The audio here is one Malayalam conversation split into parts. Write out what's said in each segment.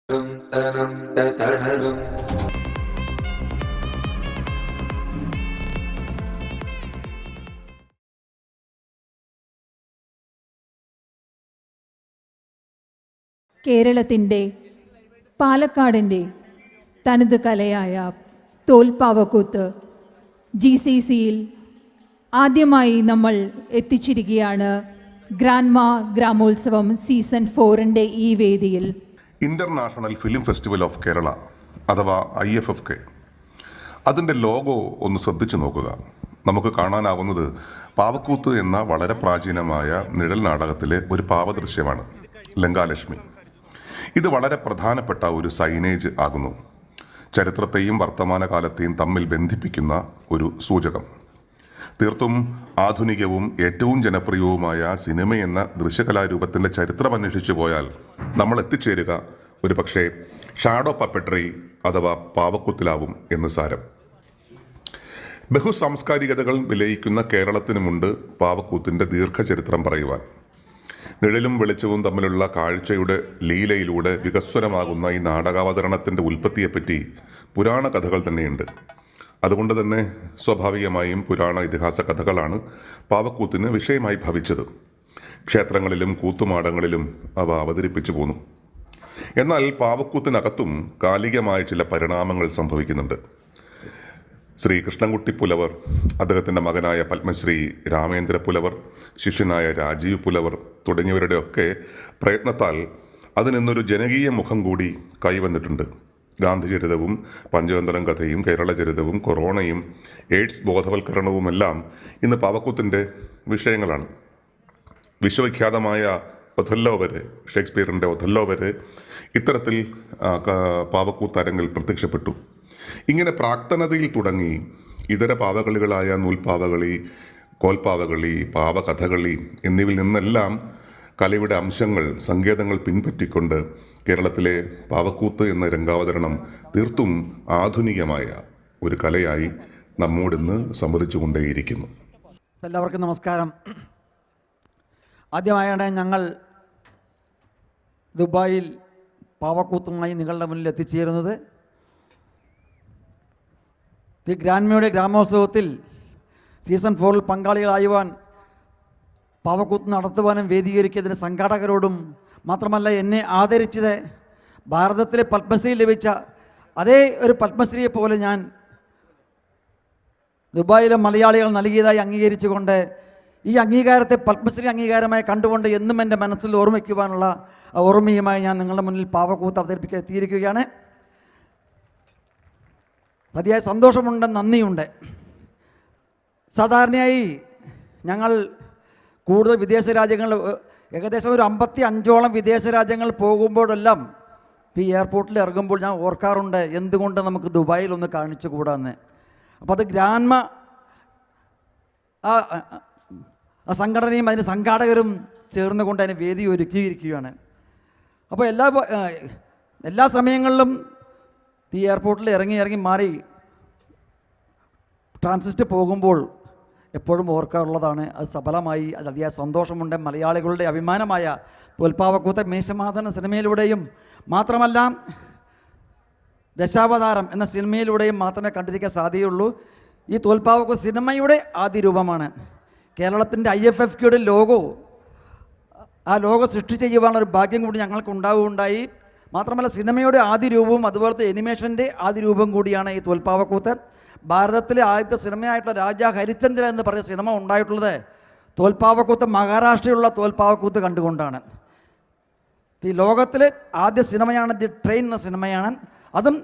കേരളത്തിൻ്റെ പാലക്കാടിൻ്റെ തനത് കലയായ തോൽപ്പാവക്കൂത്ത് GCCയിൽ ആദ്യമായി നമ്മൾ എത്തിച്ചിരിക്കുകയാണ്. ഗ്രാൻഡ്മ ഗ്രാമോത്സവം സീസൺ 4ൻ്റെ ഈ വേദിയിൽ. International film festival of Kerala അഥവാ IFFK, അതിൻ്റെ ലോഗോ ഒന്ന് ശ്രദ്ധിച്ചു നോക്കുക. നമുക്ക് കാണാനാവുന്നത് പാവക്കൂത്ത് എന്ന വളരെ പ്രാചീനമായ നിഴൽ നാടകത്തിലെ ഒരു പാവദൃശ്യമാണ്, ലങ്കാലക്ഷ്മി. ഇത് വളരെ പ്രധാനപ്പെട്ട ഒരു സൈനേജ് ആകുന്നു, ചരിത്രത്തെയും വർത്തമാനകാലത്തെയും തമ്മിൽ ബന്ധിപ്പിക്കുന്ന ഒരു സൂചകം. തീർത്തും ആധുനികവും ഏറ്റവും ജനപ്രിയവുമായ സിനിമ എന്ന ദൃശ്യകലാരൂപത്തിൻ്റെ ചരിത്രം അന്വേഷിച്ചു പോയാൽ നമ്മൾ എത്തിച്ചേരുക ഒരു പക്ഷേ ഷാഡോ പപ്പട്രി അഥവാ പാവക്കൂത്തിലാവും എന്ന് സാരം. ബഹുസാംസ്കാരികതകൾ വിലയിക്കുന്ന കേരളത്തിനുമുണ്ട് പാവക്കൂത്തിൻ്റെ ദീർഘചരിത്രം പറയുവാൻ. നിഴലും വെളിച്ചവും തമ്മിലുള്ള കാഴ്ചയുടെ ലീലയിലൂടെ വികസ്വരമാകുന്ന ഈ നാടകാവതരണത്തിൻ്റെ ഉൽപ്പത്തിയെപ്പറ്റി പുരാണ കഥകൾ തന്നെയുണ്ട്. അതുകൊണ്ട് തന്നെ സ്വാഭാവികമായും പുരാണ ഇതിഹാസ കഥകളാണ് പാവക്കൂത്തിന് വിഷയമായി ഭവിച്ചത്. ക്ഷേത്രങ്ങളിലും കൂത്തുമാടങ്ങളിലും അവ അവതരിപ്പിച്ചു പോന്നു. എന്നാൽ പാവക്കൂത്തിനകത്തും കാലികമായ ചില പരിണാമങ്ങൾ സംഭവിക്കുന്നുണ്ട്. ശ്രീ കൃഷ്ണൻകുട്ടി പുലവർ, അദ്ദേഹത്തിൻ്റെ മകനായ പത്മശ്രീ രാമേന്ദ്ര പുലവർ, ശിഷ്യനായ രാജീവ് പുലവർ തുടങ്ങിയവരുടെയൊക്കെ പ്രയത്നത്താൽ അതിനിന്നൊരു ജനകീയ മുഖം കൂടി കൈവന്നിട്ടുണ്ട്. ഗാന്ധിചരിതവും പഞ്ചതന്ത്രം കഥയും കേരളചരിതവും കൊറോണയും എയ്ഡ്സ് ബോധവൽക്കരണവുമെല്ലാം ഇന്ന് പാവക്കൂത്തിൻ്റെ വിഷയങ്ങളാണ്. വിശ്വവിഖ്യാതമായ ഒഥല്ലോ വരെ, ഷേക്സ്പിയറിൻ്റെ ഒഥല്ലോ വരെ ഇത്തരത്തിൽ പാവക്കൂത്തരങ്ങിൽ പ്രത്യക്ഷപ്പെട്ടു. ഇങ്ങനെ പ്രാക്തനതയിൽ തുടങ്ങി ഇതര പാവകളികളായ നൂൽപ്പാവകളി, കോൽപ്പാവകളി, പാവകഥകളി എന്നിവയിൽ നിന്നെല്ലാം കലയുടെ അംശങ്ങൾ, സങ്കേതങ്ങൾ പിൻപറ്റിക്കൊണ്ട് കേരളത്തിലെ പാവക്കൂത്ത് എന്ന രംഗാവതരണം തീർത്തും ആധുനികമായ ഒരു കലയായി നമ്മോടിന്ന് സംവദിച്ചുകൊണ്ടേയിരിക്കുന്നു. എല്ലാവർക്കും നമസ്കാരം. ആദ്യമായാണ് ഞങ്ങൾ ദുബായിൽ പാവക്കൂത്തുമായി നിങ്ങളുടെ മുന്നിൽ എത്തിച്ചേരുന്നത്. ഈ ഗ്രാൻഡ്മയുടെ ഗ്രാമോത്സവത്തിൽ സീസൺ 4 പങ്കാളികളായുവാൻ, പാവക്കൂത്ത് നടത്തുവാനും വേദീകരിക്കുന്നതിന് സംഘാടകരോടും മാത്രമല്ല എന്നെ ആദരിച്ചത് ഭാരതത്തിലെ പത്മശ്രീ ലഭിച്ച അതേ ഒരു പത്മശ്രീയെ പോലെ ഞാൻ ദുബായിലെ മലയാളികൾ നൽകിയതായി അംഗീകരിച്ചുകൊണ്ട് ഈ അംഗീകാരത്തെ പത്മശ്രീ അംഗീകാരമായി കണ്ടുകൊണ്ട് എന്നും എൻ്റെ മനസ്സിൽ ഓർമ്മിക്കുവാനുള്ള ഓർമ്മയുമായി ഞാൻ നിങ്ങളുടെ മുന്നിൽ പാവക്കൂത്ത് അവതരിപ്പിക്കാൻ എത്തിയിരിക്കുകയാണ്. അതിയായ സന്തോഷമുണ്ട്, നന്ദിയുണ്ട്. സാധാരണയായി ഞങ്ങൾ കൂടുതൽ വിദേശ രാജ്യങ്ങൾ, ഏകദേശം ഒരു 55ഓളം വിദേശ രാജ്യങ്ങൾ പോകുമ്പോഴെല്ലാം ഈ എയർപോർട്ടിൽ ഇറങ്ങുമ്പോൾ ഞാൻ ഓർക്കാറുണ്ട് എന്തുകൊണ്ട് നമുക്ക് ദുബായിൽ ഒന്ന് കാണിച്ചു കൂടാന്ന്. അപ്പോൾ അത് ഗ്രാൻഡ്മ ആ സംഘടനയും അതിന് സംഘാടകരും ചേർന്നുകൊണ്ട് അതിന് വേദി ഒരുക്കിയിരിക്കുകയാണ്. അപ്പോൾ എല്ലാ സമയങ്ങളിലും ഈ എയർപോർട്ടിൽ ഇറങ്ങി മാറി ട്രാൻസിറ്റ് പോകുമ്പോൾ എപ്പോഴും ഓർക്കാറുള്ളതാണ്. അത് സഫലമായി, അത് അതിയായ സന്തോഷമുണ്ട്. മലയാളികളുടെ അഭിമാനമായ തോൽപ്പാവക്കൂത്ത് മേശമാധന സിനിമയിലൂടെയും മാത്രമല്ല ദശാവതാരം എന്ന സിനിമയിലൂടെയും മാത്രമേ കണ്ടിരിക്കാൻ സാധ്യതയുള്ളൂ. ഈ തോൽപ്പാവക്കൂത്ത് സിനിമയുടെ ആദ്യ രൂപമാണ്. കേരളത്തിൻ്റെ IFFKയുടെ ലോഗോ, ആ ലോഗോ സൃഷ്ടി ചെയ്യുവാനുള്ള ഒരു ഭാഗ്യം കൂടി ഞങ്ങൾക്ക് ഉണ്ടാവുകയുണ്ടായി. മാത്രമല്ല സിനിമയുടെ ആദ്യ രൂപവും അതുപോലത്തെ എനിമേഷൻ്റെ ആദ്യ രൂപം കൂടിയാണ് ഈ തോൽപ്പാവക്കൂത്ത്. ഭാരതത്തിലെ ആദ്യത്തെ സിനിമയായിട്ടുള്ള രാജാ ഹരിചന്ദ്ര എന്ന് പറഞ്ഞ സിനിമ ഉണ്ടായിട്ടുള്ളത് തോൽപ്പാവക്കൂത്ത്, മഹാരാഷ്ട്രയിലുള്ള തോൽപ്പാവക്കൂത്ത് കണ്ടുകൊണ്ടാണ്. ഈ ലോകത്തിലെ ആദ്യ സിനിമയാണ് ദി ട്രെയിൻ എന്ന സിനിമയാണ്. അതും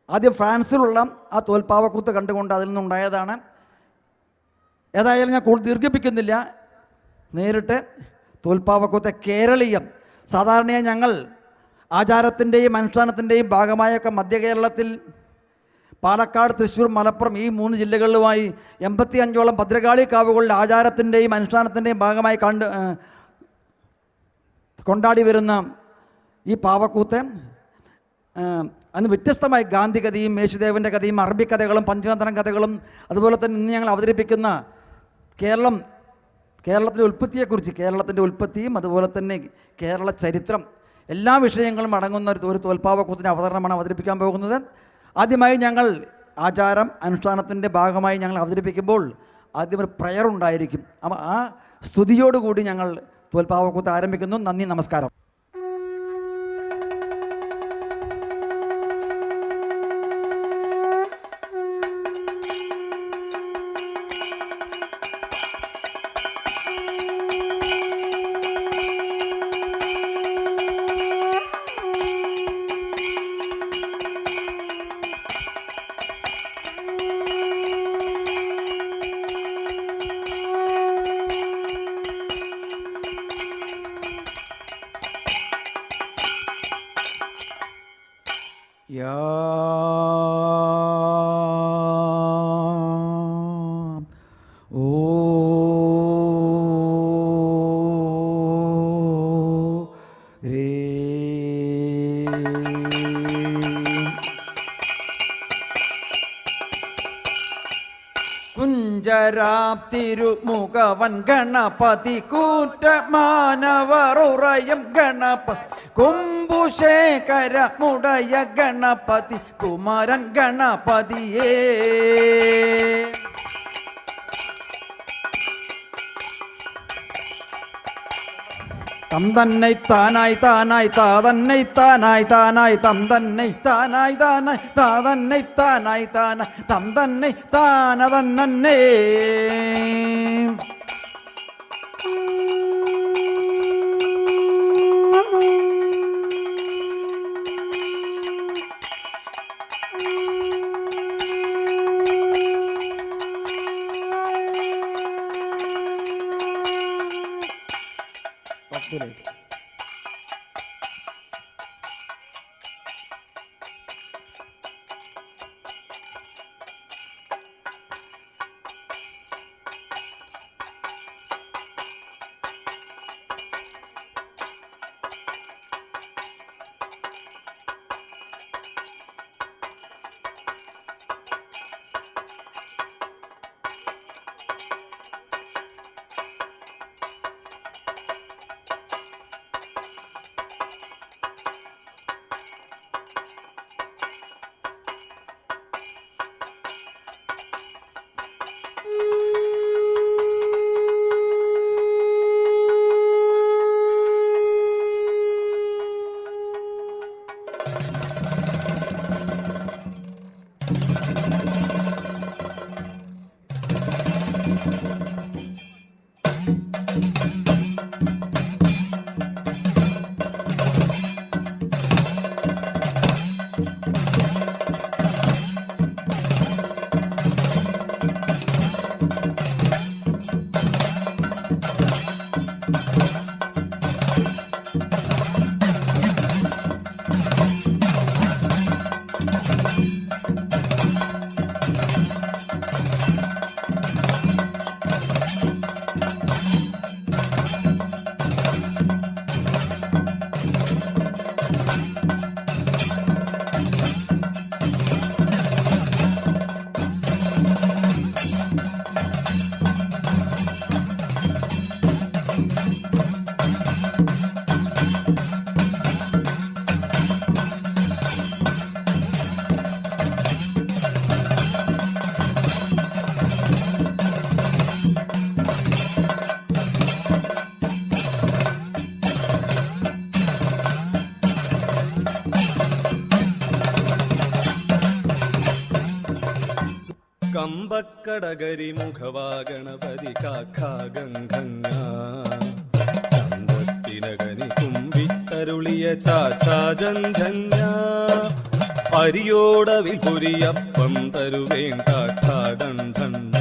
ആദ്യം ഫ്രാൻസിലുള്ള ആ തോൽപ്പാവക്കൂത്ത് കണ്ടുകൊണ്ട് അതിൽ നിന്നുണ്ടായതാണ്. ഏതായാലും ഞാൻ കൂടുതൽ ദീർഘിപ്പിക്കുന്നില്ല, നേരിട്ട് തോൽപ്പാവക്കൂത്ത് കേരളീയം. സാധാരണയായി ഞങ്ങൾ ആചാരത്തിൻ്റെയും അനുഷ്ഠാനത്തിൻ്റെയും ഭാഗമായൊക്കെ മധ്യ കേരളത്തിൽ പാലക്കാട്, തൃശ്ശൂർ, മലപ്പുറം ഈ 3 ജില്ലകളിലുമായി 85ഓളം ഭദ്രകാളി കാവുകളുടെ ആചാരത്തിൻ്റെയും അനുഷ്ഠാനത്തിൻ്റെയും ഭാഗമായി കൊണ്ടാടി വരുന്ന ഈ പാവക്കൂത്ത് അന്ന് വ്യത്യസ്തമായി ഗാന്ധി കഥയും യേശുദേവൻ്റെ കഥയും അറബി കഥകളും പഞ്ചതന്ത്രം കഥകളും അതുപോലെ തന്നെ ഇന്ന് ഞങ്ങൾ അവതരിപ്പിക്കുന്ന കേരളത്തിൻ്റെ ഉൽപ്പത്തിയെക്കുറിച്ച്, കേരളത്തിൻ്റെ ഉൽപ്പത്തിയും അതുപോലെ തന്നെ കേരള ചരിത്രം എല്ലാ വിഷയങ്ങളും അടങ്ങുന്ന ഒരു തോൽപ്പാവക്കൂത്തിൻ്റെ അവതരണമാണ് അവതരിപ്പിക്കാൻ പോകുന്നത്. ആദ്യമായി ഞങ്ങൾ ആചാരം അനുഷ്ഠാനത്തിൻ്റെ ഭാഗമായി ഞങ്ങൾ അവതരിപ്പിക്കുമ്പോൾ ആദ്യം ഒരു പ്രയർ ഉണ്ടായിരിക്കും. അപ്പോൾ ആ സ്തുതിയോടുകൂടി ഞങ്ങൾ തോൽപ്പാവക്കൂത്ത് ആരംഭിക്കുന്നു. നന്ദി, നമസ്കാരം. യാ ഓ രേ കുഞ്ചരാപ്തിരുമുഖവൻ ഗണപതി കൂറ്റമാനവറുറയം ഗണപതി കുംഭുശേഖര മുടയ ഗണപതി കുമാരൻ ഗണപതിയേ. തം തന്നൈ താനായി താനായി താതന്നൈ താനായി താനായി തം തന്നൈ താനായി താനായി താതന്നൈ താനായി താനായി തം തന്നൈ താനതന്നേ. കമ്പക്കടകരി മുഖവാ ഗണപതി കാഖാഗംഗ ചന്തത്തിനകനി കുമ്പിത്തരുളിയ ചാചാജന്ധന്യ അരിയോടവിൽ പൊരിയപ്പം തരുവേൻ കാഠാടന്ധന്ന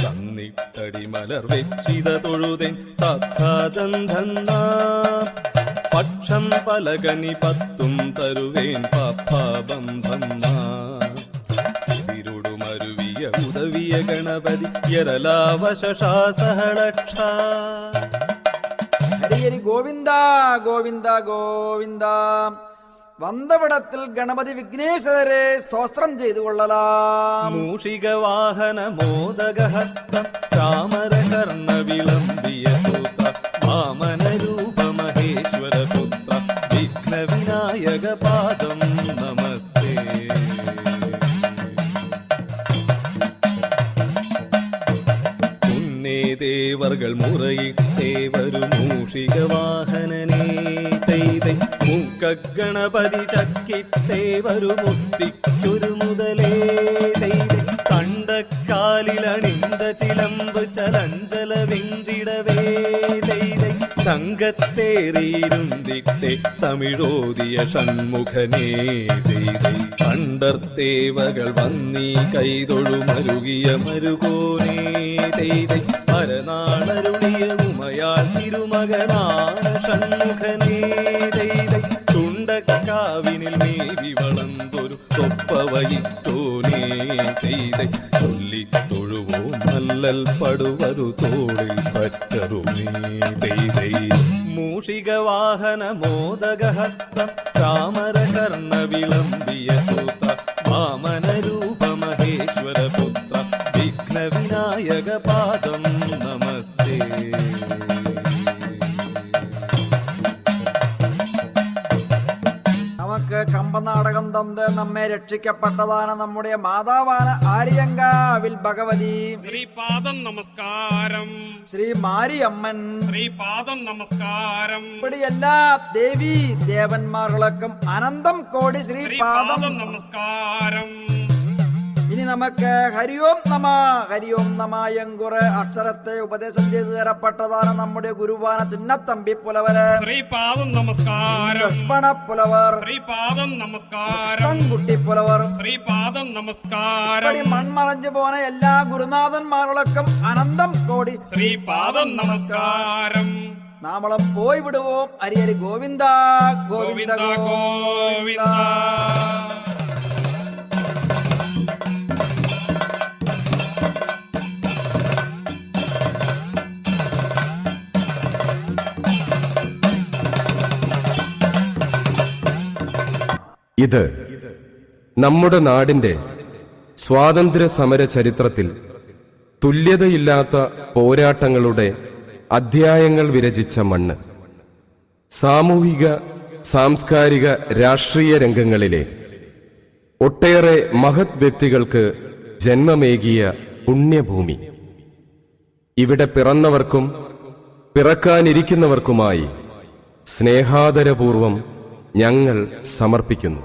തന്നിട്ടടി മലർ വെച്ചിത തൊഴുതേൻ തഥാജന്ധന്ന പക്ഷം പലകനി പത്തും തരുവേൻ പാപ്പാബന്ധന്ന തിരുടുമരുവിയ ഉദവിയ ഗണപതി യരലാവശാസഹളക്ഷ. ഹരിഹരി ഗോവിന്ദ ഗോവിന്ദ ഗോവിന്ദ. വന്തവിടത്തിൽ ഗണപതി വിഘ്നേശ്വരരെ സ്തോത്രം ചെയ്തു കൊള്ളലാം. മൂഷിക വാഹന മോദകഹസ്തം ചാമര കർണ വിളംബിയ സൂത്ര വാമന രൂപ മഹേശ്വര പുത്ര വിനായക പാദം നമസ്തേ. ദേവർകൾ മുറയിട്ടേ വരു മൂഷിക വാഹനനേ തൈതൈ മൂക്കഗണപതി ചക്കിട്ടേ വരു മുത്തിക്കൊരു മുതലേ തൈതൈ കണ്ടക്കാലിലണിന്ത ചിലമ്പ് ചലഞ്ചല വെഞ്ചിടവേ തൈതൈ സംഘത്തേറിയിരുന്നിട്ടേ തമിഴോദിയ ഷൺമുഖനേ തൈതൈ കണ്ടർത്തേവകൾ വന്നീ കൈതൊഴുമരുകിയ മരുകോനേ തൈതൈ പരനാളരുളിയ ഉമയാൾ തിരുമകനായ ഷൺമുഖനേ തൈതൈ തുണ്ടക്കാവിനിൽ മേവി വളർന്നൊരു തൊപ്പവയിറ്റോനേ തൈതൈ ചൊല്ലിത്തൊഴുവോ നല്ലൽ പടുവരു തോളിൽ പറ്ററുമേ തൈതൈ മൂഷിക വാഹന മോദകഹസ്തം ചാമരകർണ വിളംബിയ സൂത വാമനരൂപ മഹേശ്വര പുത്ര വിഘ്ന വിനായക പാദം നമസ്തേ. നമുക്ക് കമ്പനാടകം തന്ന് നമ്മെ രക്ഷിക്കപ്പെട്ടതാണ് നമ്മുടെ മാതാവാണ് ആര്യങ്കാവിൽ ഭഗവതി. ശ്രീപാദം നമസ്കാരം. ശ്രീ മാരിയമ്മൻ ശ്രീപാദം നമസ്കാരം. ഇവിടെ എല്ലാ ദേവി ദേവന്മാർക്കും അനന്തം കോടി ശ്രീപാദം നമസ്കാരം. ഇനി നമുക്ക് ഹരിയോം നമ എങ്കുറെ അക്ഷരത്തെ ഉപദേശം ചെയ്തു തരപ്പെട്ടതാണ് നമ്മുടെ ഗുരുവാന ചിന്നത്തമ്പി പുലവര്. ശ്രീപാദം നമസ്കാരം. ലക്ഷ്മണ പുലവർ. ശ്രീപാദം നമസ്കാരം. കുട്ടി പുലവർ. ശ്രീപാദം നമസ്കാരം. മൺമറഞ്ഞു പോന എല്ലാ ഗുരുനാഥന്മാർക്കും അനന്തം കോടി ശ്രീപാദം നമസ്കാരം. നാമളം പോയി വിടുവോം അരിയരി ഗോവിന്ദ ഗോവിന്ദ ഗോവിന്ദ. ഇത് നമ്മുടെ നാടിന്റെ സ്വാതന്ത്ര്യ സമര ചരിത്രത്തിൽ തുല്യതയില്ലാത്ത പോരാട്ടങ്ങളുടെ അധ്യായങ്ങൾ വിരചിച്ച മണ്ണ്. സാമൂഹിക സാംസ്കാരിക രാഷ്ട്രീയ രംഗങ്ങളിലെ ഒട്ടേറെ മഹത് വ്യക്തികൾക്ക് ജന്മമേകിയ പുണ്യഭൂമി. ഇവിടെ പിറന്നവർക്കും പിറക്കാനിരിക്കുന്നവർക്കുമായി സ്നേഹാദരപൂർവം ഞങ്ങൾ സമർപ്പിക്കുന്നു.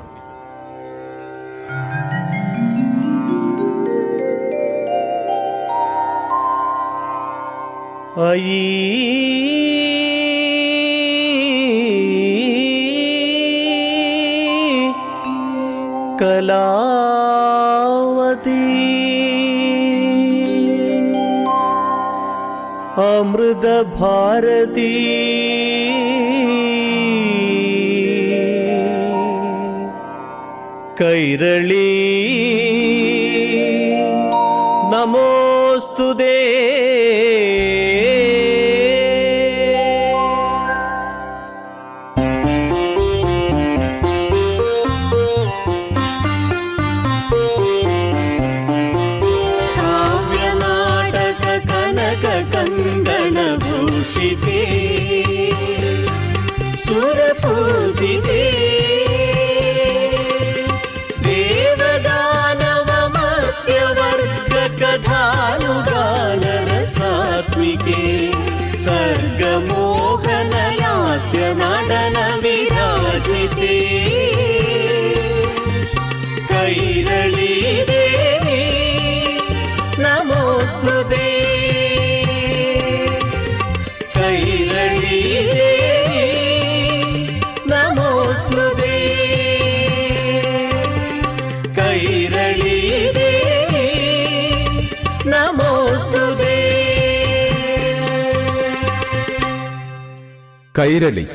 കലാവതി അമൃത ഭാരതി കൈരളി നമോസ്തുതേ. കാവ്യനാടക കനക കങ്കണഭൂഷിതേ സുരപൂജിതേ കഥാനുഗാനരസാത്മികേ സർഗമോഹനലാസ്യ നടന വിരാജിതേ കൈരളി ദേവി നമോസ്തുതേ. കൈരളി ദേവി നമോസ്തുതേ. കൈരളി ദേവി നമോസ്തുതേ. കൈരളി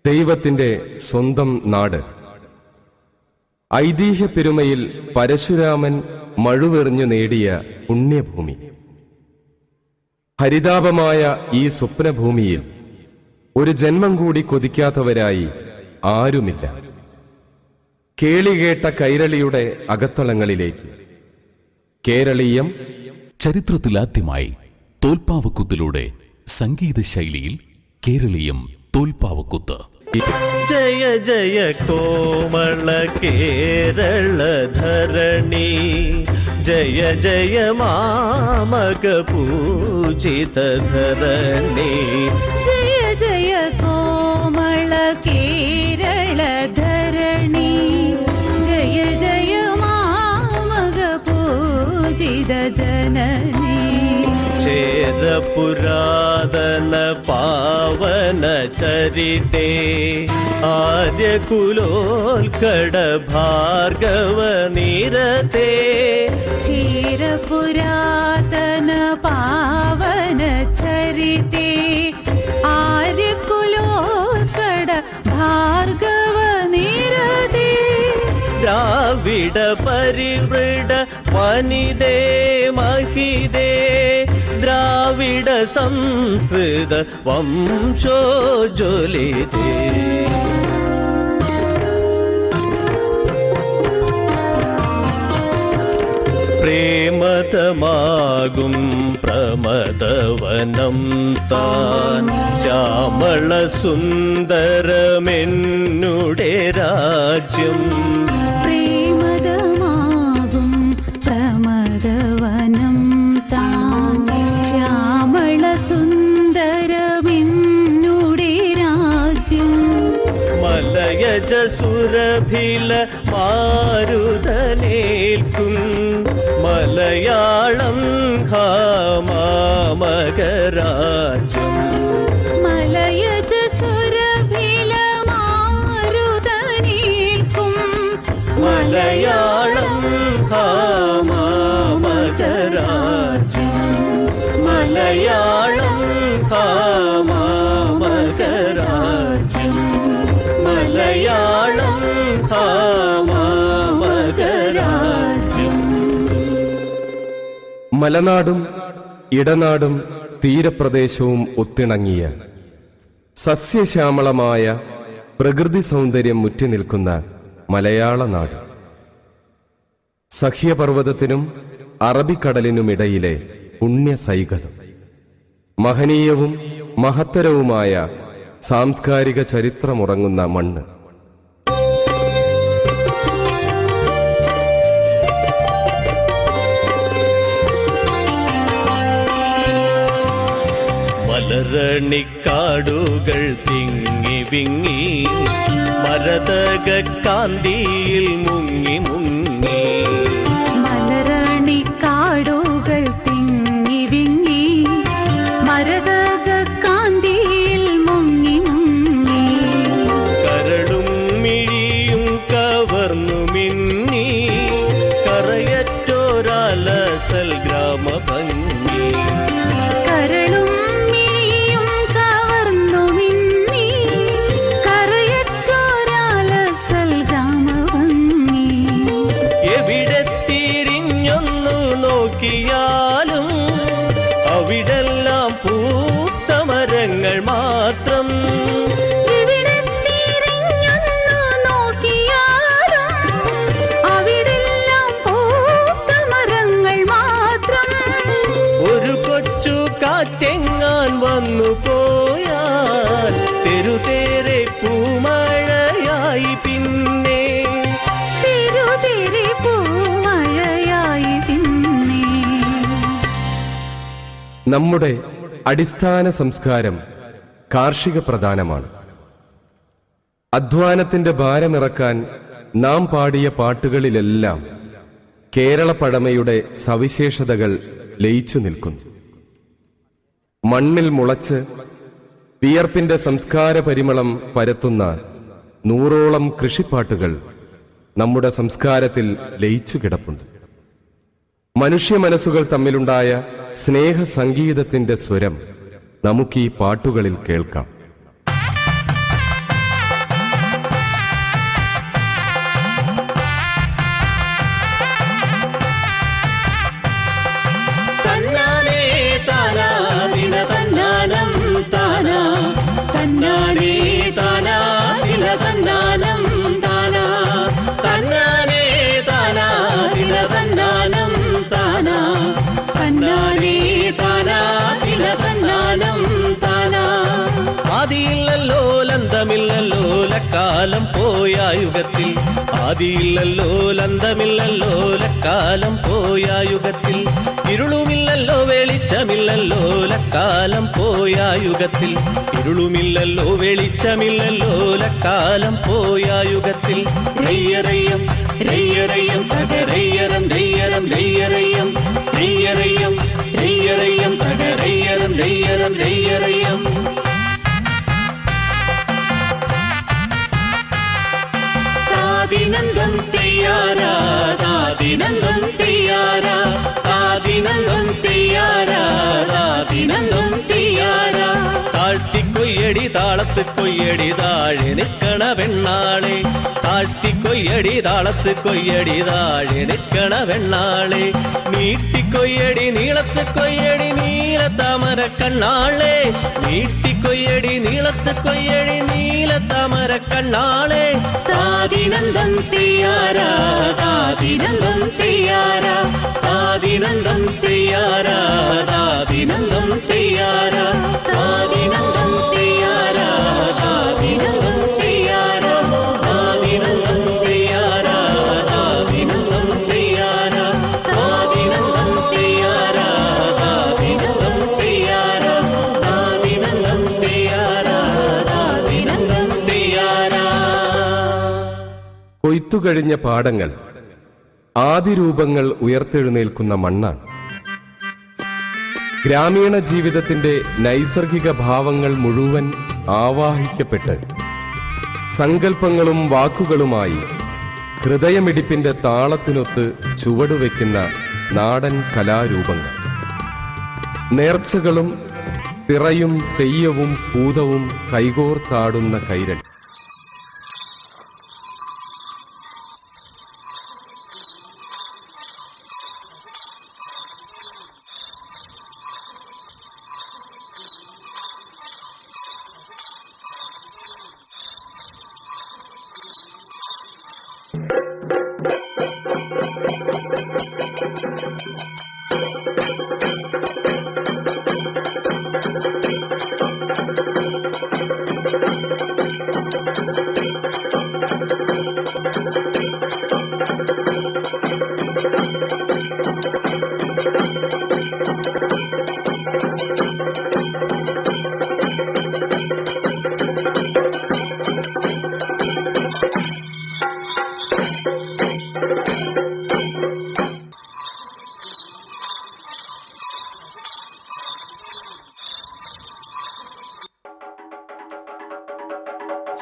ദൈവത്തിന്റെ സ്വന്തം നാട്. ഐതിഹ്യ പെരുമയിൽ പരശുരാമൻ മഴുവെറിഞ്ഞു നേടിയ പുണ്യഭൂമി. ഹരിതാപമായ ഈ സ്വപ്നഭൂമിയിൽ ഒരു ജന്മം കൂടി കൊതിക്കാത്തവരായി ആരുമില്ല. കേളികേട്ട കൈരളിയുടെ അകത്തളങ്ങളിലേക്ക് കേരളീയം. ചരിത്രത്തിലാദ്യമായി തോൽപ്പാവക്കൂത്തിലൂടെ സംഗീത ശൈലിയിൽ കേരളീയം തോൽപ്പാവക്കൂത്ത്. ജയ ജയ കോമള കേരള ധരണി, ജയ ജയ മാമക പൂജിത ധരണി. ജയ ജയ കോമള കേരള ധരണി, ജയ ജയ മാമക പൂജിത ജനനി. ചേരപുരാതന പാവന ചരിതേ, ആര്യകുലോൽക്കട ഭാർഗവ നിരതേ. ചേരപുരാതന പാവന ചരിതേ, ആര്യകുലോൽക്കട ഭാർഗവ നിരതേ. ദ്രാവിഡ പരിവൃഢ വനിതേ മഹിതേ, ദ്രാവിഡ സംസ്കൃത വംശോജ്വലിതേ. പ്രേമതമാകും പ്രമദവനം താൻ, ശ്യാമള സുന്ദരമെന്നുടെ രാജ്യം. പ്രേമദമാകും പ്രമദവനം താൻ, ശ്യാമള സുന്ദരമെന്നുടെ രാജ്യം. മലയജ സുരഭില മാരുതനേൽക്കും മലയാളം ഹാമാമകരാജ്യം. മലയജ സുരഭില മാരുതനേൽക്കും മലയാളം ഹാമാമകരാജ്യം. മലയാളം ഹാമാമകരാജ്യം. മലയാളം ഹാമാമകരാജ്യം. മലനാടും ഇടനാടും തീരപ്രദേശവും ഒത്തിണങ്ങിയ സസ്യശ്യാമളമായ പ്രകൃതി സൗന്ദര്യം മുറ്റിനിൽക്കുന്ന മലയാള നാട്. സഹ്യപർവ്വതത്തിനും അറബിക്കടലിനുമിടയിലെ പുണ്യസൈകതം. മഹനീയവും മഹത്തരവുമായ സാംസ്കാരിക ചരിത്രമുറങ്ങുന്ന മണ്ണ്. മലരണിക്കാടുകൾ തിങ്ങി വിങ്ങി, മരതക കാന്തിയിൽ മുങ്ങി മുങ്ങി. മലരണിക്കാടുകൾ തിങ്ങി വിങ്ങി, മരതക കാന്തിയിൽ മുങ്ങി മുങ്ങി. കരളും മിഴിയും കവർന്നു മിന്നി, കറയറ്റോരാലസൽ ഗ്രാമഭംഗി. കരളും മിഴിയും കവർന്നു മിന്നി, കറയറ്റോരാലസൽ ഗ്രാമഭംഗി. എവിടെ തിരിഞ്ഞൊന്നു നോക്കിയാലും അവിടെല്ലാം പൂത്ത മരങ്ങൾ മാത്രം. എവിടെ തിരിഞ്ഞൊന്നു നോക്കിയാലും അവിടെല്ലാം പൂത്ത മരങ്ങൾ മാത്രം. ഒരു കൊച്ചു കാറ്റെങ്ങാൻ വന്നു പോയാൽ തെരുതേരെ പൂമഴയായി പിന്നെ. തിരുതിരി പൂമഴയായി പിന്നെ. നമ്മുടെ അടിസ്ഥാന സംസ്കാരം കാർഷിക പ്രധാനമാണ്. അധ്വാനത്തിന്റെ ഭാരമിറക്കാൻ നാം പാടിയ പാട്ടുകളിലെല്ലാം കേരള പഴമയുടെ സവിശേഷതകൾ ലയിച്ചു നിൽക്കുന്നു. മണ്ണിൽ മുളച്ച് വിയർപ്പിന്റെ സംസ്കാര പരിമളം പരത്തുന്ന 100ഓളം കൃഷിപ്പാട്ടുകൾ നമ്മുടെ സംസ്കാരത്തിൽ ലയിച്ചു കിടപ്പുണ്ട്. മനുഷ്യ മനസ്സുകൾ തമ്മിലുണ്ടായ സ്നേഹ സംഗീതത്തിന്റെ സ്വരം നമുക്ക് ഈ പാട്ടുകളിൽ കേൾക്കാം. തന്നാനേ താനാ ദിന തന്നാനം താനാ, തന്നാനേ താനാ ദിന തന്നാനം താനാ, തന്നാനേ താനാ ദിന തന്നാനം താനാ, തന്നാനേ താനാ ദിന തന്നാനം താനാ. ലക്കാലം പോയ യുഗത്തിൽ ആദിയില്ലല്ലോ ലന്തമില്ലല്ലോ ലക്കാലം പോയ യുഗത്തിൽ ഇരുളുമില്ലല്ലോ വെളിച്ചമില്ലല്ലോ ലക്കാലം പോയ യുഗത്തിൽ ഇരുളുമില്ലല്ലോ വെളിച്ചമില്ലല്ലോ ലക്കാലം പോയ യുഗത്തിൽ രയ്യറയ്യം രയ്യറയ്യം തകരയ്യരം രയ്യരം രയ്യറയ്യം രയ്യറയ്യം രയ്യറയ്യം തകരയ്യരം രയ്യരം രയ്യറയ്യം താദിനന്ദം തെയ്യാരാ താദിനന്ദം തെയ്യാരാ താദിനന്ദം തെയ്യാരാ താദിനന്ദം തെയ്യാരാ താഴ്ത്തിക്കൊയ്യടി താളത്ത് കൊയ്യടി താഴെ നിൽക്കണ പെണ്ണാളെ താഴ്ത്തിക്കൊയ്യടി താളത്ത് കൊയ്യടി താഴെ നിൽക്കണ പെണ്ണാളെ നീട്ടിക്കൊയ്യടി നീളത്ത് കൊയ്യടി നീല താമര കണ്ണാളെ നീട്ടിക്കൊയ്യടി നീളത്ത് കൊയ്യടി നീല താമര കണ്ണാളെ താദിനന്ദം തെയ്യാരാ താദിനന്ദം തെയ്യാരാ താദിനന്ദം തെയ്യാരാ താദിനന്ദം തെയ്യാരാ താദിനന്ദം തെയ്യാരാ താദിനന്ദം തെയ്യാരാ താദിനന്ദം തെയ്യാരാ താദിനന്ദം തെയ്യാരാ താദിനന്ദം തെയ്യാരാ താദിനന്ദം തെയ്യാരാ താദിനന്ദം തെയ്യാരാ താദിനന്ദം തെയ്യാരാ. കൊയ്ത്തുകഴിഞ്ഞ പാടങ്ങൾ ആദിരൂപങ്ങൾ ഉയർത്തെഴുന്നേൽക്കുന്ന മണ്ണാണ്. ഗ്രാമീണ ജീവിതത്തിന്റെ നൈസർഗിക ഭാവങ്ങൾ മുഴുവൻ ആവാഹിക്കപ്പെട്ട് സങ്കല്പങ്ങളും വാക്കുകളുമായി ഹൃദയമിടിപ്പിന്റെ താളത്തിനൊത്ത് ചുവടുവെക്കുന്ന നാടൻ കലാരൂപങ്ങൾ. നേർച്ചകളും തിറയും തെയ്യവും പൂതവും കൈകോർത്താടുന്ന കൈരളി.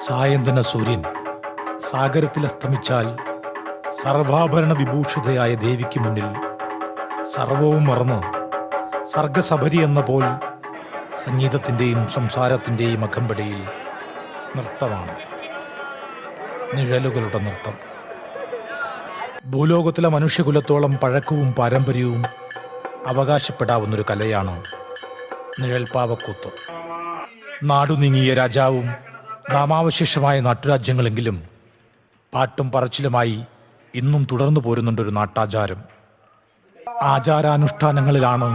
സായന്തന സൂര്യൻ സാഗരത്തിൽ അസ്തമിച്ചാൽ സർവാഭരണ വിഭൂഷിതയായ ദേവിക്ക് മുന്നിൽ സർവവും മറന്ന് സർഗസഭരി എന്ന പോൽ സംഗീതത്തിൻ്റെയും സംസാരത്തിൻ്റെയും അകമ്പടിയിൽ നൃത്തമാണ്. നിഴലുകളുടെ നൃത്തം. ഭൂലോകത്തിലെ മനുഷ്യകുലത്തോളം പഴക്കവും പാരമ്പര്യവും അവകാശപ്പെടാവുന്നൊരു കലയാണ് നിഴൽപ്പാവക്കൂത്ത്. നാടുനീങ്ങിയ രാജാവും നാമാവശേഷമായ നാട്ടുരാജ്യങ്ങളെങ്കിലും പാട്ടും പറച്ചിലുമായി ഇന്നും തുടർന്നു പോരുന്നുണ്ടൊരു നാട്ടാചാരം. ആചാരാനുഷ്ഠാനങ്ങളിലാണ്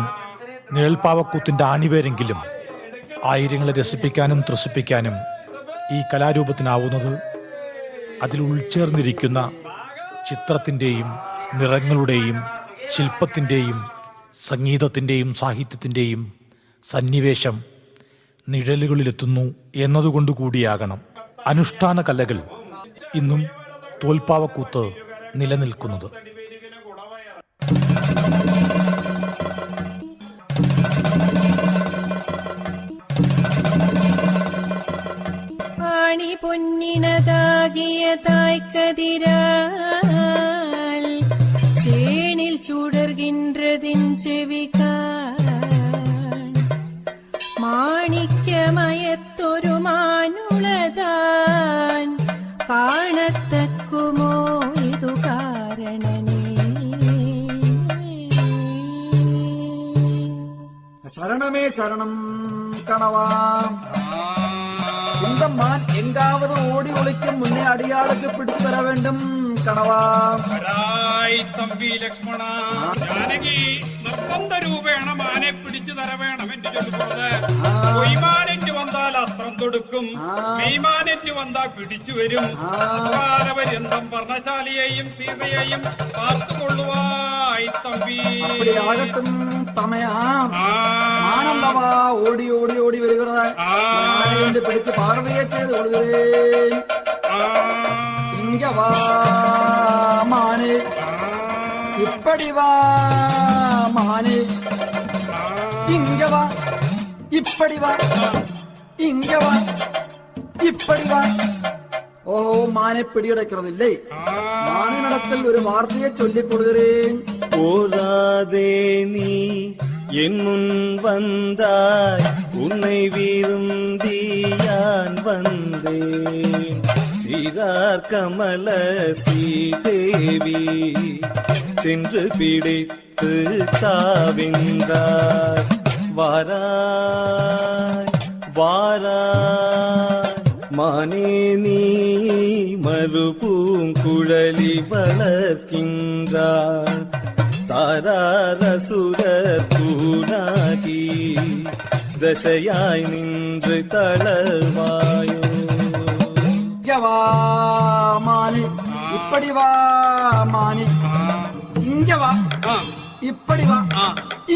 നിഴൽപ്പാവക്കൂത്തിൻ്റെ ആണിവേരെങ്കിലും ആയിരങ്ങളെ രസിപ്പിക്കാനും ത്രസിപ്പിക്കാനും ഈ കലാരൂപത്തിനാവുന്നത് അതിൽ ഉൾച്ചേർന്നിരിക്കുന്ന ചിത്രത്തിൻ്റെയും നിറങ്ങളുടെയും ശില്പത്തിൻ്റെയും സംഗീതത്തിൻ്റെയും സാഹിത്യത്തിൻ്റെയും സന്നിവേശം നിഴലുകളിലെത്തുന്നു എന്നതുകൊണ്ടുകൂടിയാകണം അനുഷ്ഠാന കലകൾ ഇന്നും തോൽപ്പാവക്കൂത്ത് നിലനിൽക്കുന്നത്. ആണി പൊന്നിനതാകിയ തായ്ക്കതിരാൽ ചേണിൽ ചുടർകിன்றതിൻ ചെവികാൻ മാണിക്യമയത്തൊരു മാനുളതാൻ കാണത്തക്കുമോ ഇതു കാരണനേ. சரணமே சரணம் கணவாம். இந்த மான் எங்காவது ஓடி ஒளிக்கும் முன்னே அடியாளுக்கு பிடித்து தர வேண்டும் കണവാം വരായ് തമ്പി ലക്ഷ്മണ. ജാനകി നിർബന്ധ രൂപേണ മാനെ പിടിച്ചു തരവേണം എന്റെ ചൊല്ലുന്നത്. പൊയ്മാനെറ്റ് വന്നാൽ അസ്ത്രം തൊടുക്കും, മെയ്മാനെറ്റ് വന്നാൽ പിടിച്ചു വരും. കാലപര്യന്തം പർണശാലിയെയും സീതയെയും കാത്തുകൊള്ളുവായി തമ്പി. ആകട്ടും തമയാം ആനന്ദവാ ഓടി ഓടി ഓടി വരുகிறது പിടിച്ച് പാർവയെ ചെയ്ത് കൊള്ളുകേൻ. ഇങ്ങ വാ മാനെ, ഇപ്പടി വാ മാനെ, ഇങ്ങ വാ ഇപ്പടി വാ, ഇങ്ങ വാ ഇപ്പടി വാ. ഓഹോ, മാനെ പിടിയടக்கிறதில்லை. മാനിനടത്തിൽ ഒരു വാർത്തയെ ചൊല്ലിക്കൊള്ളുകേൻ. போராதே நீ என் முன் வந்தாய், உன்னை விரும்பி யான் வந்தேன். சீரார் கமல சீதேவி சென்று பிடித்து தாவின்றாய். வாராய் வாராய் மானே நீ மறுபூங்குழலி வளர்க்கின்றாள். தாராரசுரர் தூணாகி தசையாய் நின்று தளர்வாயோ. இங்க வா மானே, இப்படி வா மானே, இங்க வா இப்படி வா,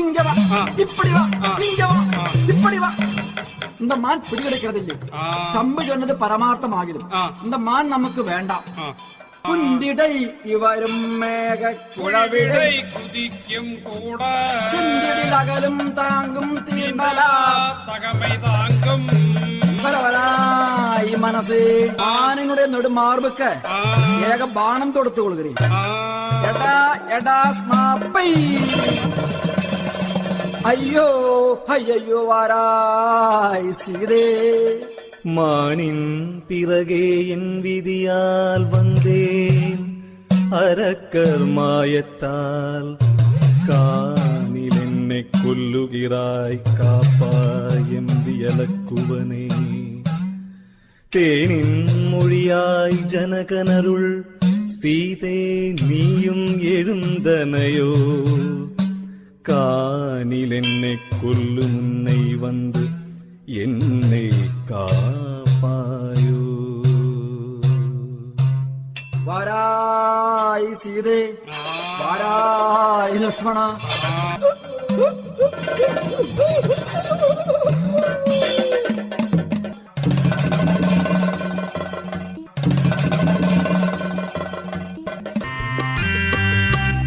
இங்க வா இப்படி வா, இங்க வா இப்படி வா. இந்த மான் பிடிகெடுக்கிறதில்லை. தம்பு சொன்னது பரமார்த்தமாகிடும். இந்த மான் நமக்கு வேண்டாம். குந்திடை இவரும் மேக குழவிடை குதிக்கும் கூட சிந்திடில் அகலும் தாங்கும் தீண்டலா தகமை தாங்கும். பரவலாய் மனசே, ആനിനുടെ നെടുമാർബുക്ക് ഏക ബാണം തൊടുത്തു കൊള്ളുകയും. എടാ എടാ സ്മാപ്പൈ, അയ്യോ അയ്യോ വാരായ് സീതേ. மானின் பிறகே என் விதியால் வந்தேன், அரக்கர் மாயத்தால் காணில் என்னை கொல்லுகிறாய். காப்பாய் எம்பியலக்குவனே. தேனின் மொழியாய் ஜனகனருள் சீதே நீயும் எழுந்தனையோ. காணில் என்னை கொல்லும் முன்னை வந்து என்னை காப்பாயோ. വാരായ് സീതേ, വാരായ് ലക്ഷ്മണ.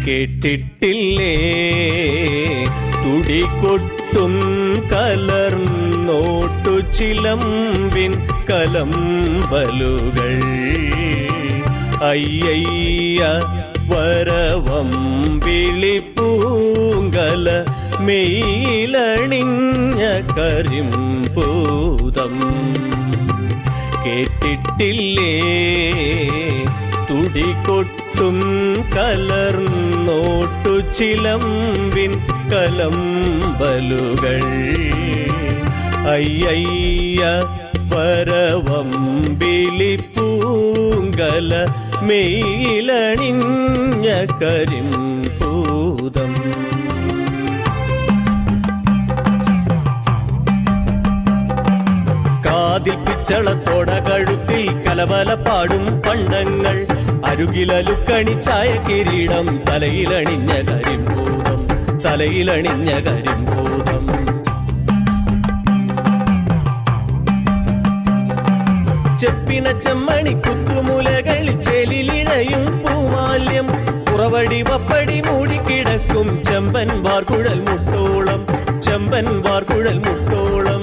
കേട്ടിട്ടില്ലേ തുടികൊട്ടും കലർന്നോട്ടു ചിലമ്പിൻ കലമ്പലുകൾ. അയ്യയ്യ വരവം വിളിപ്പൂങ്കല മെയിലണിഞ്ഞ കരിമ്പൂതം. കേട്ടിട്ടില്ലേ തുടികൊട്ടും കലർന്നോട്ടു ചിലമ്പിൻ കലമ്പലുകൾ. അയ്യയ്യ പരവം വിളിപ്പൂങ്കല മെയിലണിഞ്ഞ കരിമ്പൂതം. കാതിൽ പിച്ചളത്തോട കഴുത്തിൽ കലവല പാടും പണ്ടങ്ങൾ. അരുകിലലുക്കണി ചായ കിരീടം തലയിലണിഞ്ഞ കരിമ്പൂതം, തലയിലണിഞ്ഞ കരിമ്പൂതം. ചെപ്പിന ചെമ്മണി കുത്തുമുലകളിൽ ചെലിലിഴയും പൂമാല്യം. പുറവടി വപ്പടി മൂടിക്കിടക്കും ചെമ്പൻ വാർക്കുഴൽ മുട്ടോളം, ചെമ്പൻ വാർക്കുഴൽ മുട്ടോളം.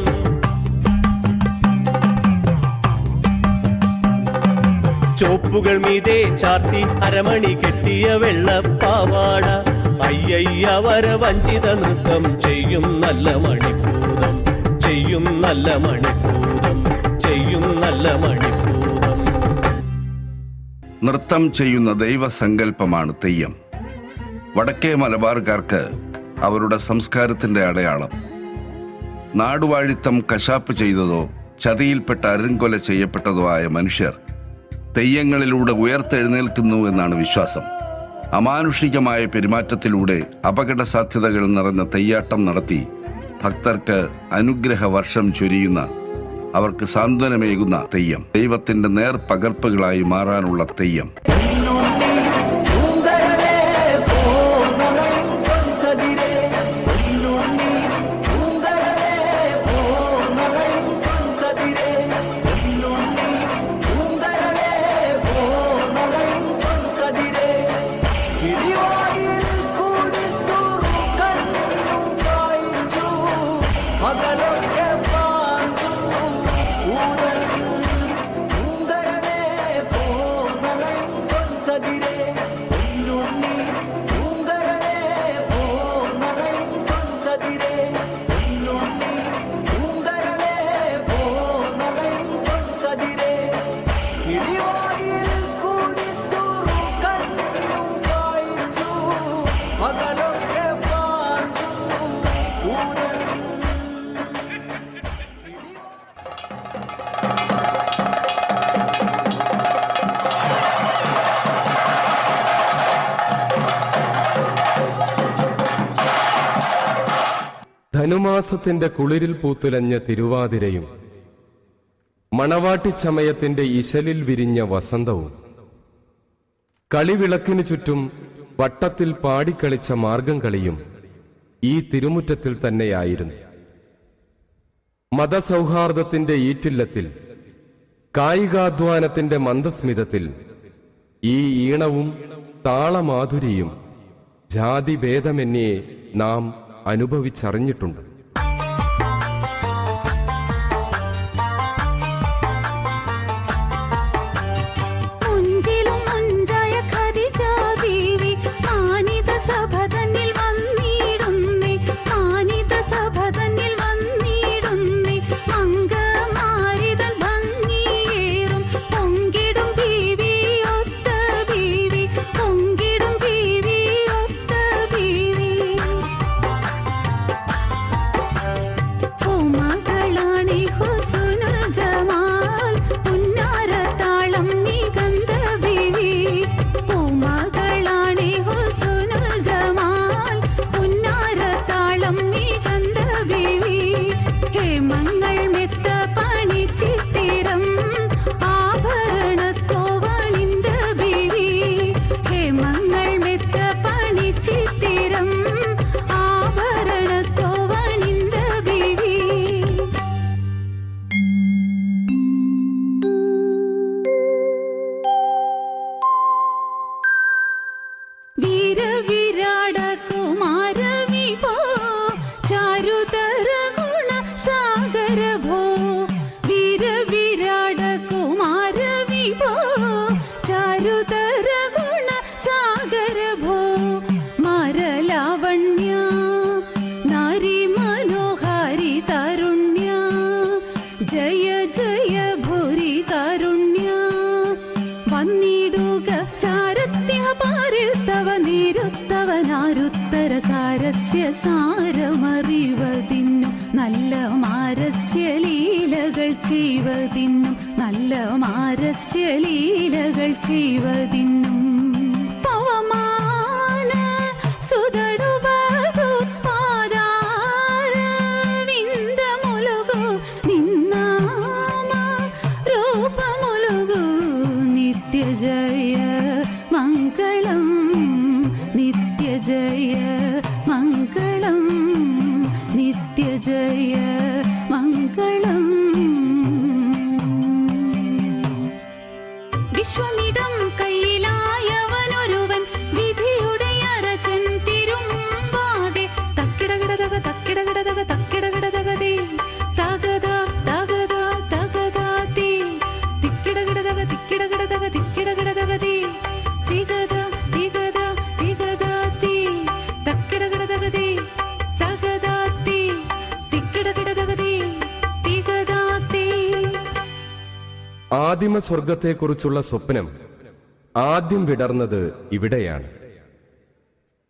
ചോപ്പുകൾ മീതെ ചാർത്തി അരമണി കെട്ടിയ വെള്ളപ്പാവാട. അയ്യയ്യ വര വഞ്ചിത നൃത്തം ചെയ്യും നല്ല മണിപ്പൂതം, ചെയ്യും നല്ല മണിപ്പൂതം, ചെയ്യും നല്ല മണിപ്പൂതം. നൃത്തം ചെയ്യുന്ന ദൈവസങ്കല്പമാണ് തെയ്യം. വടക്കേ മലബാർക്കാർക്ക് അവരുടെ സംസ്കാരത്തിന്റെ അടയാളം. നാടുവാഴിത്തം കശാപ്പ് ചെയ്തതോ ചതിയിൽപ്പെട്ട അരുങ്കൊല ചെയ്യപ്പെട്ടതോ ആയ മനുഷ്യർ തെയ്യങ്ങളിലൂടെ ഉയർത്തെഴുന്നേൽക്കുന്നു എന്നാണ് വിശ്വാസം. അമാനുഷികമായ പെരുമാറ്റത്തിലൂടെ അപകട സാധ്യതകൾ നിറഞ്ഞ തെയ്യാട്ടം നടത്തി ഭക്തർക്ക് അനുഗ്രഹ വർഷം ചൊരിയുന്ന, അവർക്ക് സാന്ത്വനമേകുന്ന തെയ്യം, ദൈവത്തിന്റെ നേർപകർപ്പുകളായി മാറാനുള്ള തെയ്യം. ധനുമാസത്തിന്റെ കുളിരിൽ പൂത്തുലഞ്ഞ തിരുവാതിരയും മണവാട്ടിച്ചമയത്തിന്റെ ഇശലിൽ വിരിഞ്ഞ വസന്തവും കളിവിളക്കിനു ചുറ്റും വട്ടത്തിൽ പാടിക്കളിച്ച മാർഗം കളിയും ഈ തിരുമുറ്റത്തിൽ തന്നെയായിരുന്നു. മതസൗഹാർദ്ദത്തിന്റെ ഈറ്റില്ലത്തിൽ, കായികാധ്വാനത്തിന്റെ മന്ദസ്മിതത്തിൽ ഈ ഈണവും താളമാധുരിയും ജാതിഭേദമെന്നേ നാം അനുഭവിച്ചറിഞ്ഞിട്ടുണ്ട്. സാരമറിവതിന്നും നല്ല മാരസ്യലീലകൾ ചെയ്വതിന്നും നല്ല മാരസ്യലീലകൾ ചെയ്വതിന്നും പവമാന സുതടുവടു പാദാര വിന്ദമുലുകു നിന്നാമ രൂപമുലുകു നിത്യജയ മംഗളം നിത്യജയ മംഗളം നിത്യജയ മംഗളം വിശ്വമിതം കയ്യിലായവനൊരുവൻ വിധിയുടെ അരചൻ തിരുമ്പാകെ തക്കിടകിടതക തക്കിടകിടതക തക്കിടകിടതകതേ തകത തകത തകതാതേ തിക്കിടകിടതക തിക്കിടകിടതക തിക്കിടകിടതകതേ തികത തികത തികതാതേ തക്കിടകിടതകതേ തകതാതേ തിക്കിടകിടതകതേ തികതാതേ. ആദിമ സ്വർഗത്തെക്കുറിച്ചുള്ള സ്വപ്നം ആദ്യം വിടർന്നത് ഇവിടെയാണ്.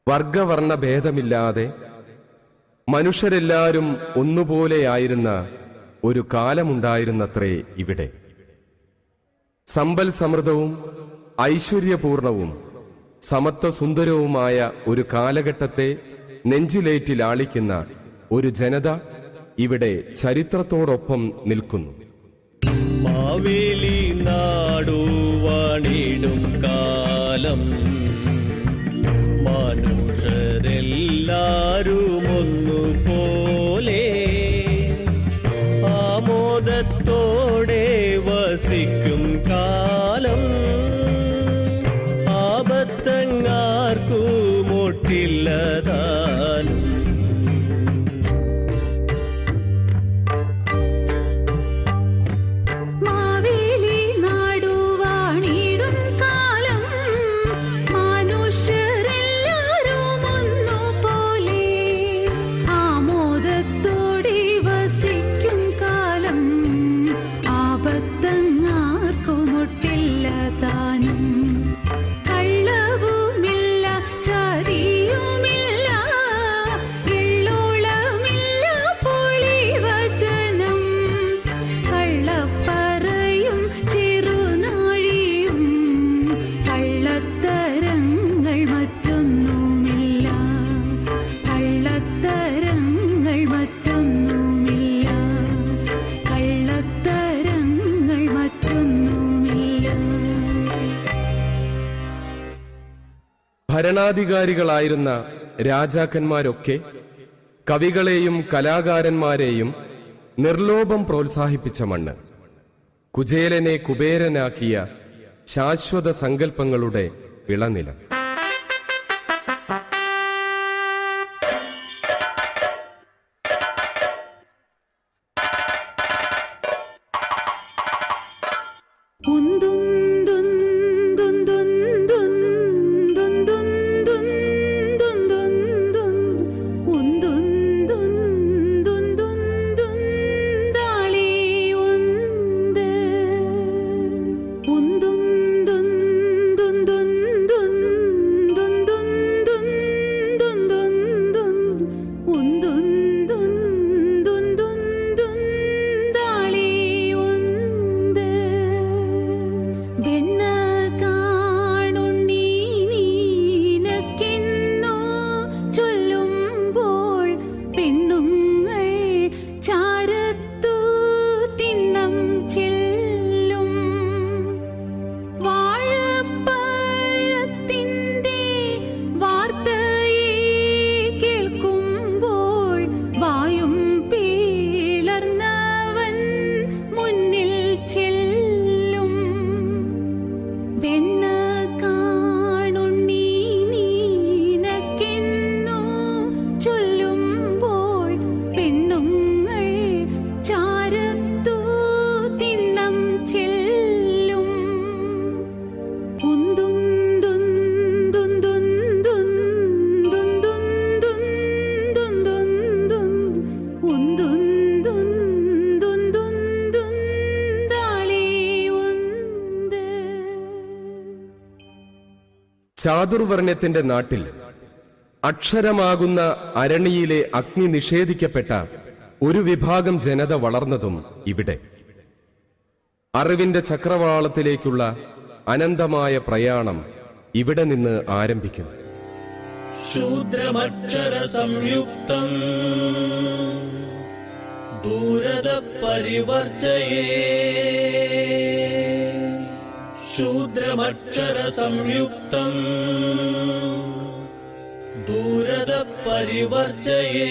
വർഗവർണ്ണ ഭേദമില്ലാതെ മനുഷ്യരെല്ലാവരും ഒന്നുപോലെയായിരുന്ന ഒരു കാലമുണ്ടായിരുന്നത്രേ ഇവിടെ. സമ്പൽ സമൃദ്ധവും ഐശ്വര്യപൂർണവും സമത്വസുന്ദരവുമായ ഒരു കാലഘട്ടത്തെ നെഞ്ചിലേറ്റി ലാളിക്കുന്ന ഒരു ജനത ഇവിടെ ചരിത്രത്തോടൊപ്പം നിൽക്കുന്നു. മാവേലി നാടുവാണിടും കാലം മനുഷ്യരെല്ലാരും ഒന്നുപോലെ ആമോദത്തോടെ വസിക്കും കാലം ആപത്തങ്ങാർക്കുമൊട്ടില്ലതാനും മാവേലി നാടുവാണിടും കാലം മനുഷ്യരെല്ലാരും ഒന്നുപോലെ ആമോദത്തോടെ വസിക്കും കാലം ആപത്തങ്ങാർക്കുമൊട്ടില്ല താനും കള്ളവുമില്ല ചതിയുമില്ല എള്ളോളമില്ല പൊളിവചനം കള്ളപ്പറയും ചെറുനാഴിയും കള്ളത്തരങ്ങൾ മറ്റൊന്നുമില്ല കള്ളത്തരങ്ങൾ മറ്റൊന്നുമില്ല കള്ളത്തരങ്ങൾ മറ്റൊന്നുമില്ല. ഭരണാധികാരികളായിരുന്ന രാജാക്കന്മാരൊക്കെ കവികളെയും കലാകാരന്മാരെയും നിർലോഭം പ്രോത്സാഹിപ്പിച്ച മണ്ണ്, കുചേലനെ കുബേരനാക്കിയ ശാശ്വത സങ്കല്പങ്ങളുടെ വിളനിലം. ചാതുർവർണ്ണ്യത്തിന്റെ നാട്ടിൽ അക്ഷരമാകുന്ന അരണിയിലെ അഗ്നി നിഷേധിക്കപ്പെട്ട ഒരു വിഭാഗം ജനത വളർന്നതും ഇവിടെ. അറിവിന്റെ ചക്രവാളത്തിലേക്കുള്ള അനന്തമായ പ്രയാണം ഇവിടെ നിന്ന് ആരംഭിക്കുന്നു. ശൂദ്രമക്ഷര സംയുക്തം ദൂരത പരിവർജയേ ശൂദ്രമക്ഷര സംയുക്തം ദൂരത പരിവർജയേ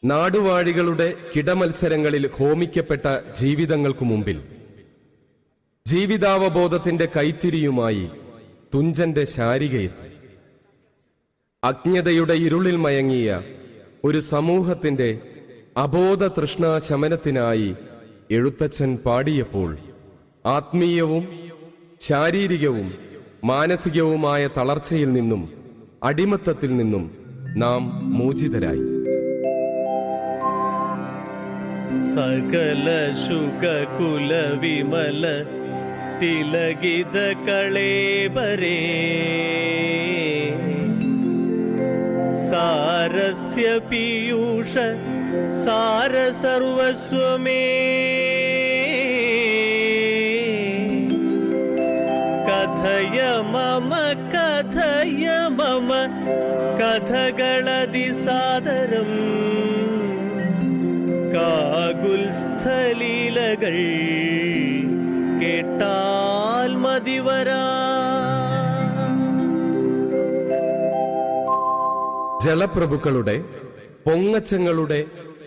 നാടുവാഴികളുടെ കിടമത്സരങ്ങളിൽ ഹോമിക്കപ്പെട്ട ജീവിതങ്ങൾക്കു മുമ്പിൽ ജീവിതാവബോധത്തിന്റെ കൈത്തിരിയുമായി തുഞ്ചന്റെ ശാരികയെത്തി. അജ്ഞതയുടെ ഇരുളിൽ മയങ്ങിയ ഒരു സമൂഹത്തിന്റെ അബോധ തൃഷ്ണാശമനത്തിനായി എഴുത്തച്ഛൻ പാടിയപ്പോൾ ആത്മീയവും ശാരീരികവും മാനസികവുമായ തളർച്ചയിൽ നിന്നും അടിമത്തത്തിൽ നിന്നും നാം മോചിതരായി. സകല ശുകകുല വിമല തിലകിത കളേബരേ സാരസ്യ പീയൂഷ സാര സർവസ്വമേ കഥയ മമ കഥകളതി സാദരം കാകുൽസ്ഥലീലകൾ കേട്ടാൽ മതിവരാ. ജലപ്രഭുക്കളുടെ പൊങ്ങച്ചങ്ങളുടെ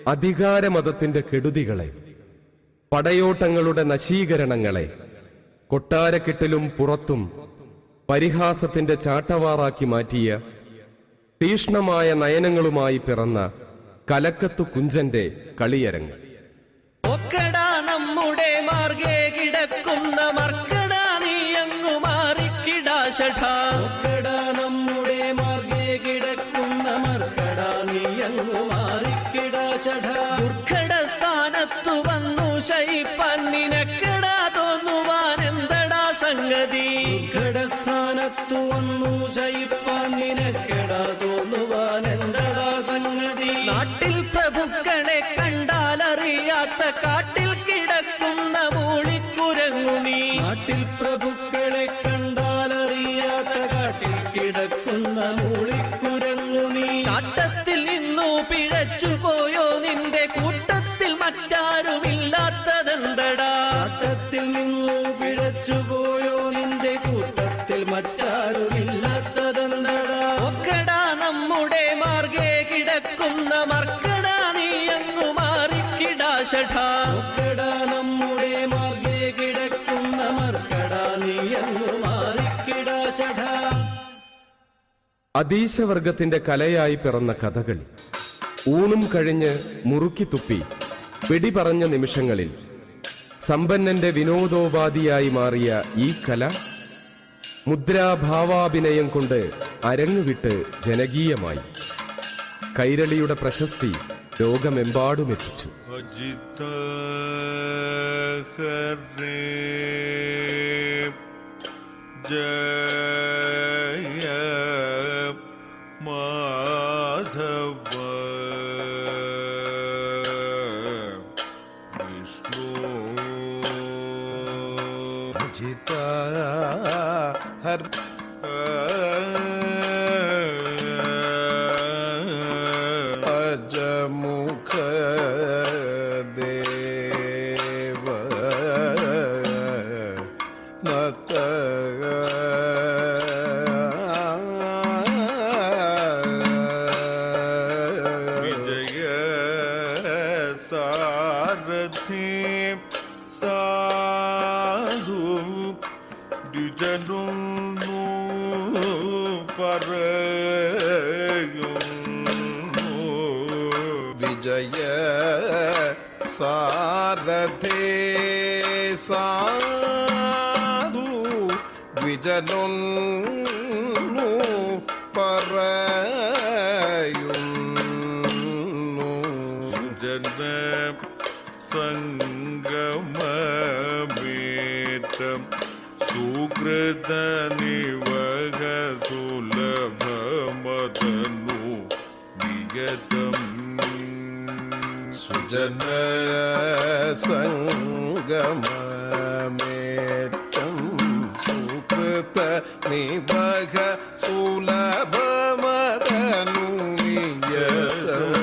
അധികാരമതത്തിന്റെ കെടുതികളെ, പടയോട്ടങ്ങളുടെ നശീകരണങ്ങളെ, കൊട്ടാരക്കെട്ടിലും പുറത്തും പരിഹാസത്തിന്റെ ചാട്ടവാറാക്കി മാറ്റിയ തീഷ്ണമായ നയനങ്ങളുമായി പിറന്ന കലക്കത്തു കുഞ്ചന്റെ കളിയരങ്ങ്. ഒക്കടാ നമ്മുടെ മാർഗേ കിടക്കുന്ന മർക്കടാ നീയങ്ങു മാറിക്കിടാശഠാ. ഒക്കടാ നമ്മുടെ മാർഗേ കിടക്കുന്ന മർക്കടാ നീയങ്ങു മാറിക്കിടാശഠാ. ദുർഘട സ്ഥാനത്തു വന്നു ശയിപ്പാൻ നിനക്കടാ തോന്നുവാൻ എന്തടാ സംഗതി. ദുർഘടസ്ഥാനത്തു വന്നു ശയിപ്പാൻ നിനക്കടാ തോന്നുവാൻ എന്തടാ സംഗതി. നാട്ടിൽ പ്രഭുക്കളെ കണ്ടാലറിയാത്ത കാട്ടിൽ കിടക്കുന്ന മൂളിക്കുരങ്ങുണി. നാട്ടിൽ പ്രഭുക്കളെ കണ്ടാലറിയാത്ത കാട്ടിൽ കിടക്കുന്ന മൂളിക്കുരങ്ങുണി. ചാട്ടത്തിൽ നിന്നു പിഴച്ചു പോയോ നിന്റെ കൂട്ടത്തിൽ മറ്റാരുമില്ലാത്തതെന്തടാ. ചാട്ടത്തിൽ നിന്നു പിഴച്ചു പോയോ നിന്റെ കൂട്ടത്തിൽ മറ്റാരുമില്ലാത്തതെന്തടാ. ഒക്കടാ നമ്മുടെ മാർഗേ കിടക്കുന്ന മർക്കടാ നീയങ്ങു മാറിക്കിടാശഠാ. ഒക്കടാ നമ്മുടെ മാർഗേ കിടക്കുന്ന മർക്കടാ നീയങ്ങു മാറിക്കിടാശഠാ. അതീശവർഗത്തിന്റെ കലയായി പിറന്ന കഥകളി ഊണും കഴിഞ്ഞ് മുറുക്കി തുപ്പി വെടിപറഞ്ഞ നിമിഷങ്ങളിൽ സമ്പന്നന്റെ വിനോദോപാധിയായി മാറിയ ഈ കല മുദ്രാഭാവാഭിനയം കൊണ്ട് അരങ്ങുവിട്ട് ജനകീയമായി. കൈരളിയുടെ പ്രശസ്തി ലോകമെമ്പാടുമെത്തിച്ചു. അജമുഖ ദേവ നത വിജയ സാരഥി സാധു ദ്വിജനുന്നു പറയുന്നു. വിജയ സാരഥേ സാധു ദ്വിജനൊന്നു പറയുന്നു. ജന സംഗമേറ്റം സുകൃത നിവക സുലഭമതനു വിഗതം. സുജന സംഗമേറ്റം സുകൃത നിവക സുലഭമതനു വിഗതം.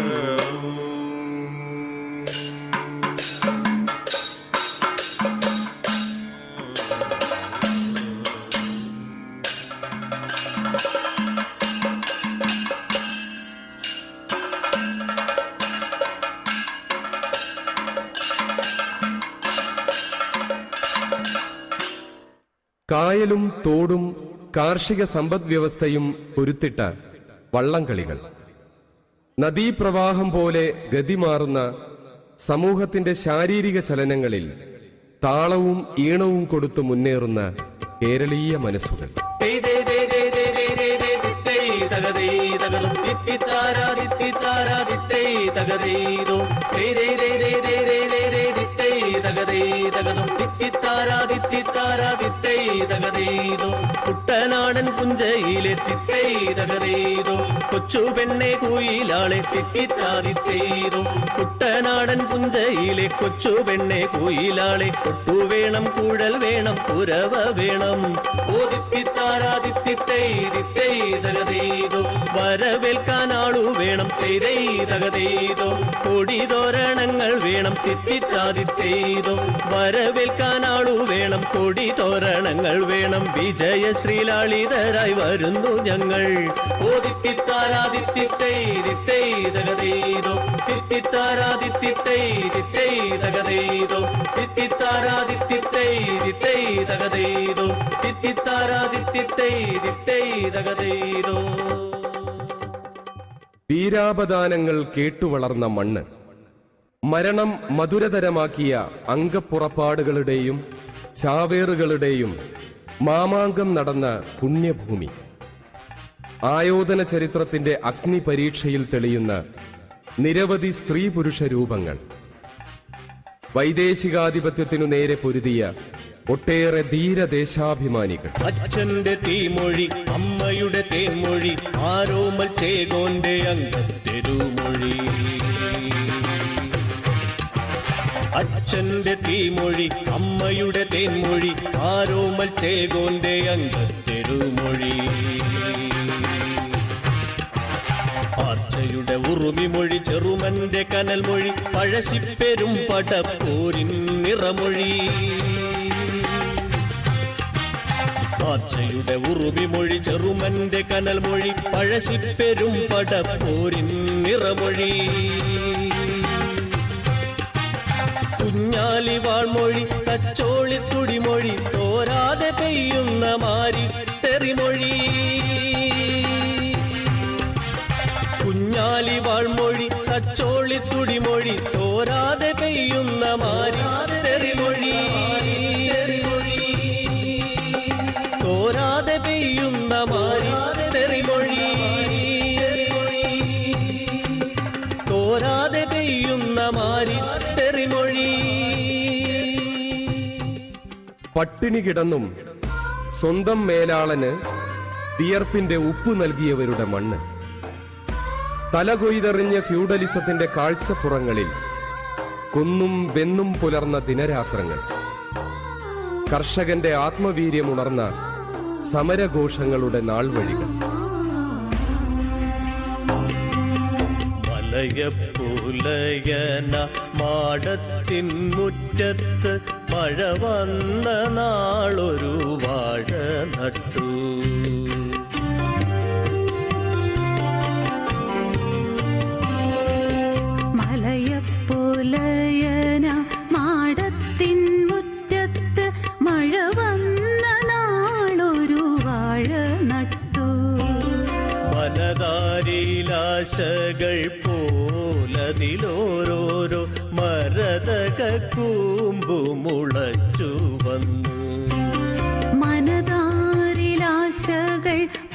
കായലും തോടും കാർഷിക സമ്പദ് വ്യവസ്ഥയും പൊരുത്തിട്ട വള്ളംകളികൾ, നദീപ്രവാഹം പോലെ ഗതിമാറുന്ന സമൂഹത്തിന്റെ ശാരീരിക ചലനങ്ങളിൽ താളവും ഈണവും കൊടുത്തു മുന്നേറുന്ന കേരളീയ മനസ്സുകൾ. തിത്തിത്താരാതിത്തിത്താരാതിത്തൈ തകതീതോ ദിത്തൈ തകതീതകതും തിത്തിത്താരാതിത്തിത്താരാതിത്തൈ തകതീതോ കുട്ടനാടൻ പുഞ്ചയിലെ തിത്തൈ തകതീതോ കൊച്ചു പെണ്ണെ കുയിലാളെ തിത്തിത്താതിത്തൈതോ കുട്ടനാടൻ പുഞ്ചയിലെ കൊച്ചു പെണ്ണെ കുയിലാളെ കൊട്ടു വേണം കുഴൽ വേണം കുരവ വേണം ഓ തിത്തിത്താരാതിത്തിത്തൈ ദിത്തൈ തകതീതോ വരവേൽക്കാൻ ആളു വേണം തൈതൈ തകതീതോ കൊടി തോരണങ്ങൾ വേണം തിത്തിത്താതിത്തൈതോ വരവേൽക്കാൻ ആളു വേണം കൊടി തോരണങ്ങൾ വേണം വിജയശ്രീലാളിതരായി വരുന്നു ഞങ്ങൾ ഓ തിത്തിത്താരാതിത്തിത്തൈ ദിത്തൈ തകതീതോ തിത്തിത്താരാതിത്തിത്തൈ ദിത്തൈ തകതീതോ തിത്തിത്താരാതിത്തിത്തൈ ദിത്തൈ തകതീതോ തിത്തിത്താരാതിത്തിത്തൈ ദിത്തൈ തകതീതോ. വീരാപദാനങ്ങൾ കേട്ടുവളർന്ന മണ്ണ്, മരണം മധുരതരമാക്കിയ അംഗപ്പുറപ്പാടുകളുടെയും ചാവേറുകളുടെയും മാമാങ്കം നടന്ന പുണ്യഭൂമി, ആയോധന ചരിത്രത്തിന്റെ അഗ്നിപരീക്ഷയിൽ തെളിയുന്ന നിരവധി സ്ത്രീ പുരുഷ രൂപങ്ങൾ, വൈദേശികാധിപത്യത്തിനു നേരെ പൊരുതിയ ഒട്ടേറെ ധീരദേശാഭിമാനികൾ. അച്ഛന്റെ തീമൊഴി അമ്മയുടെ തേൻമൊഴി ആരോമൽ ചേകോന്റെ അംഗത്തെരുമൊഴി. അച്ഛന്റെ തീമൊഴി അമ്മയുടെ തേൻമൊഴി ആരോമൽ ചേകോന്റെ അംഗത്തെരുമൊഴി. ആർച്ചയുടെ ഉറുമിമൊഴി ചെറുമന്റെ കനൽമൊഴി പഴശ്ശിപ്പെരും പടപ്പോരിൻ നിറമൊഴി. ആർച്ചയുടെ ഉറുമിമൊഴി ചെറുമന്റെ കനൽമൊഴി പഴശ്ശിപ്പെരും പടപ്പോരിൻ നിറമൊഴി. കുഞ്ഞാലി വാൾമൊഴി തച്ചോളി തുടിമൊഴി തോരാതെ പെയ്യുന്ന മാരി തെറിമൊഴി. കുഞ്ഞാലി വാൾമൊഴി തച്ചോളി തുടിമൊഴി തോരാതെ പെയ്യുന്ന മാരി തെറിമൊഴി. തോരാതെ പെയ്യുന്ന മാരി തെറിമൊഴി. തോരാതെ പെയ്യുന്ന മാരി തെറിമൊഴി. പട്ടിണി കിടന്നും സ്വന്തം മേലാളന് വിയർപ്പിന്റെ ഉപ്പ് നൽകിയവരുടെ മണ്ണ്, തലകൊയ്തെറിഞ്ഞ ഫ്യൂഡലിസത്തിന്റെ കാഴ്ചപ്പുറങ്ങളിൽ കൊന്നും വെന്നും പുലർന്ന ദിനരാത്രങ്ങൾ, കർഷകന്റെ ആത്മവീര്യമുണർന്ന സമരഘോഷങ്ങളുടെ നാൾവഴികൾ. മലയപ്പുലയന മാടത്തിൻ മുറ്റത്ത് മഴ വന്ന നാളൊരു വാഴ നട്ടു. മലയപ്പുലയന മാടത്തിൻ മുറ്റത്ത് മഴ വന്ന നാളൊരു വാഴ നട്ടു. മനതാരിലാശകൾ പോലതിലോരോരോ മരതക കൂമ്പു മുളച്ചു വന്നു. മനതാരിലാശകൾ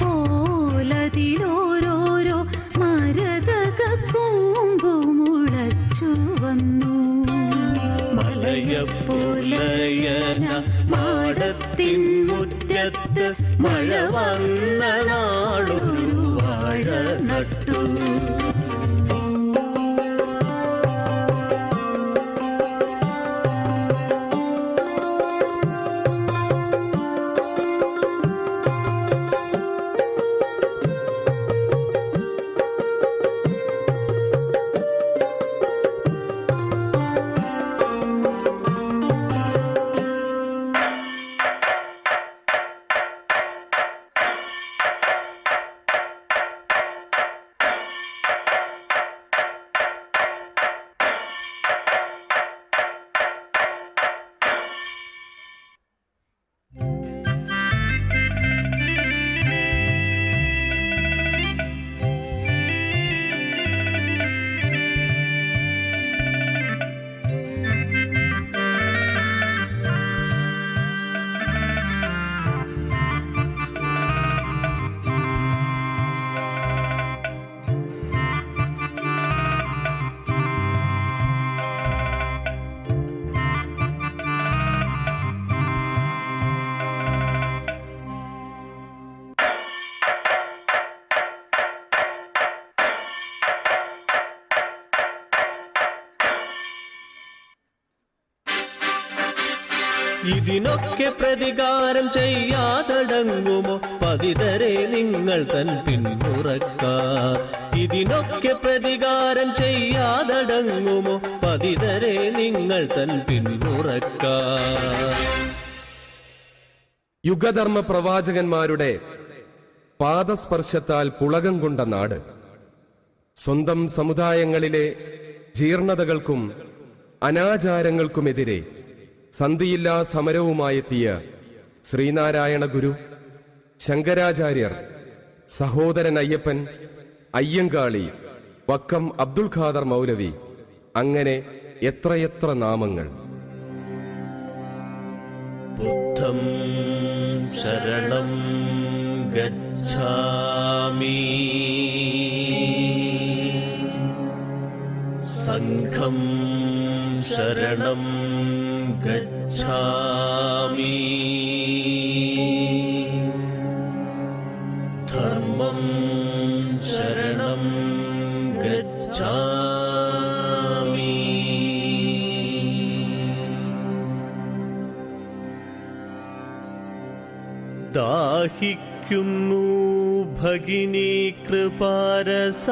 പോലതിലോരോരോ മരതക കൂമ്പു മുളച്ചു വന്നു. മലയപ്പുലയന മാടത്തിൻ മുറ്റത്ത് മഴ വന്ന നാളൊരു വാഴ നട്ടു. ഇതിനൊക്കെ പ്രതികാരം ചെയ്യാതടങ്ങുമോ പതിതരെ നിങ്ങൾ തൻ പിന്മുറക്കാർ? ഇതിനൊക്കെ പ്രതികാരം ചെയ്യാതടങ്ങുമോ പതിതരെ നിങ്ങൾ തൻ പിന്മുറക്കാർ? യുഗധർമ്മ പ്രവാചകന്മാരുടെ പാദസ്പർശത്താൽ പുളകം കൊണ്ട നാട്, സ്വന്തം സമുദായങ്ങളിലെ ജീർണതകൾക്കും അനാചാരങ്ങൾക്കുമെതിരെ സന്ധിയില്ലാ സമരവുമായെത്തിയ ശ്രീനാരായണ ഗുരു, ശങ്കരാചാര്യർ, സഹോദരൻ അയ്യപ്പൻ, അയ്യങ്കാളി, വക്കം അബ്ദുൽ ഖാദർ മൗലവി, അങ്ങനെ എത്രയെത്ര നാമങ്ങൾ. ബുദ്ധം ശരണം ഗച്ഛാമി, സംഘം ശരണം ഗച്ഛാമി, ധർമ്മം ശരണം ഗച്ഛാമി. ദാഹിക്കുന്നു ഭഗിനി കൃപാരസ,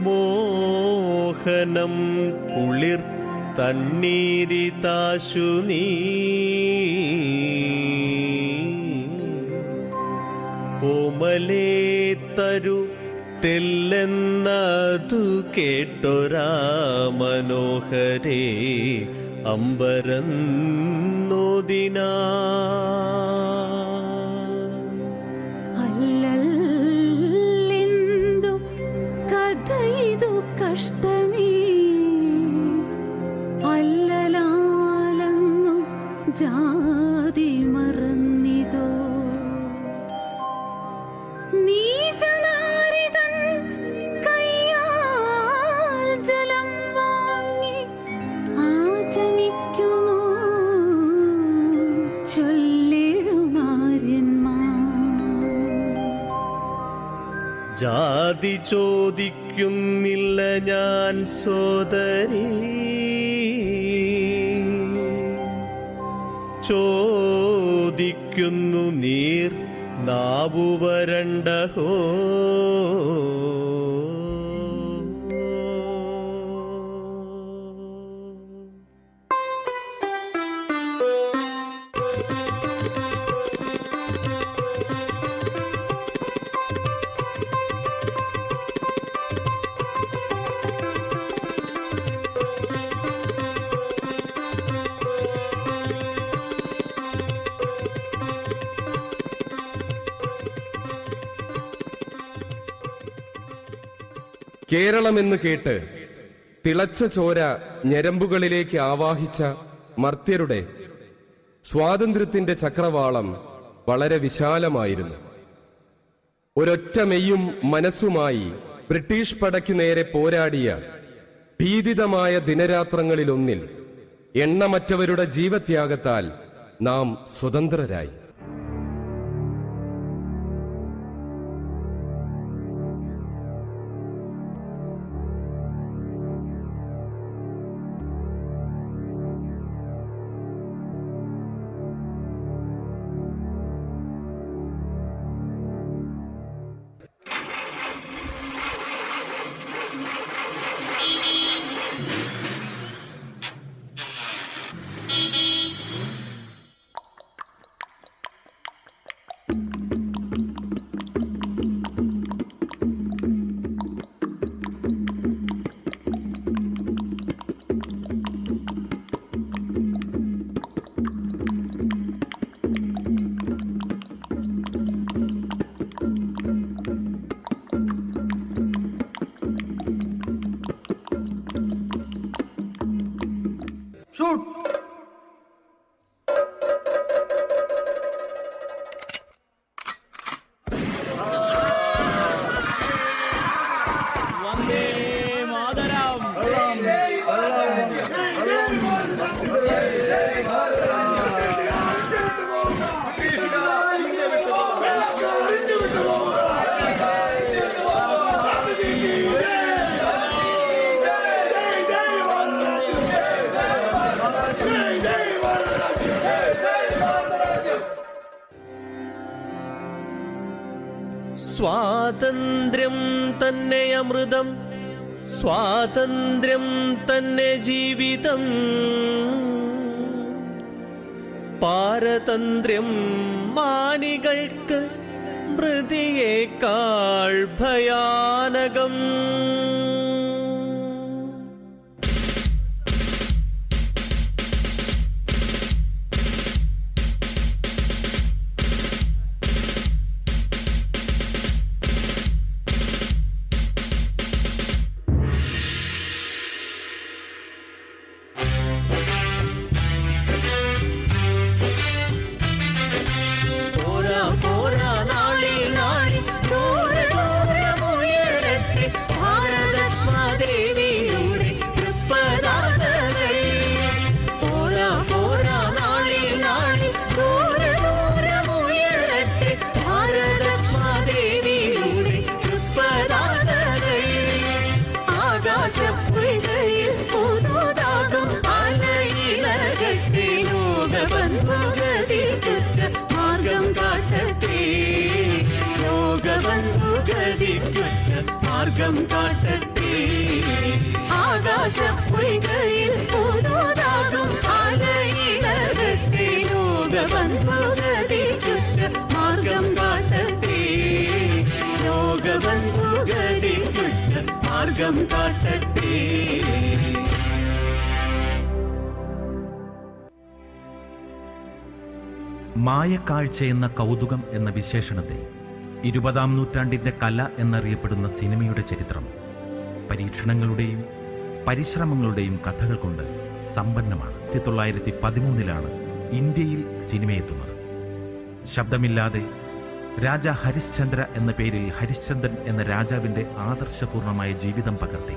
മോഹനം കുളിർ തണ്ണീരിതാശു നീ, ഓമലേ തരു തെല്ലെന്നതു കേട്ടൊരാ മനോഹരേ അമ്പരന്നോദിനാ. അല്ലല്ലെന്തു കഥയിതു കഷ്ടമേ, അല്ലലാലങ്ങു ജാതി മറന്നിതോ. നീചനാരിതൻ കയ്യാൽ ജലം വാങ്ങി ആചമിക്കുമോ ചൊല്ലിടുമാര്യന്മാർ. ജാതി ചോദിക്കുന്നില്ല ഞാൻ സോദരീ, ചോദിക്കുന്നു നീർ നാവുവരണ്ടഹോ. കേരളമെന്ന് കേട്ട് തിളച്ച ചോര ഞരമ്പുകളിലേക്ക് ആവാഹിച്ച മർത്യരുടെ സ്വാതന്ത്ര്യത്തിന്റെ ചക്രവാളം വളരെ വിശാലമായിരുന്നു. ഒരൊറ്റ മെയ്യും മനസ്സുമായി ബ്രിട്ടീഷ് പടയ്ക്കു നേരെ പോരാടിയ ഭീതിതമായ ദിനരാത്രങ്ങളിലൊന്നിൽ എണ്ണമറ്റവരുടെ ജീവത്യാഗത്താൽ നാം സ്വതന്ത്രരായി. ഷൂട്ട്. സ്വാതന്ത്ര്യം തന്നെ അമൃതം, സ്വാതന്ത്ര്യം തന്നെ ജീവിതം, പാരതന്ത്ര്യം മാനികൾക്ക് മൃതിയേക്കാൾ ഭയാനകം. മാർഗം കാട്ടട്ടെ, ആകാശപ്പൊയ്കയിൽ പുതുതാകും ആലയിളകട്ടെ, ലോകബന്ധുഗതിക്കുറ്റ മാർഗം കാട്ടട്ടെ, ലോകബന്ധുഗതിക്കുറ്റ മാർഗം കാട്ടട്ടെ. മായക്കാഴ്ച എന്ന കൗതുകം എന്ന വിശേഷണത്തിൽ 20-ാം നൂറ്റാണ്ടിൻ്റെ കല എന്നറിയപ്പെടുന്ന സിനിമയുടെ ചരിത്രം പരീക്ഷണങ്ങളുടെയും പരിശ്രമങ്ങളുടെയും കഥകൾ കൊണ്ട് സമ്പന്നമാണ്. 1913 ഇന്ത്യയിൽ സിനിമയെത്തുന്നത്. ശബ്ദമില്ലാതെ രാജ ഹരിശ്ചന്ദ്ര എന്ന പേരിൽ ഹരിശ്ചന്ദ്രൻ എന്ന രാജാവിൻ്റെ ആദർശപൂർണമായ ജീവിതം പകർത്തി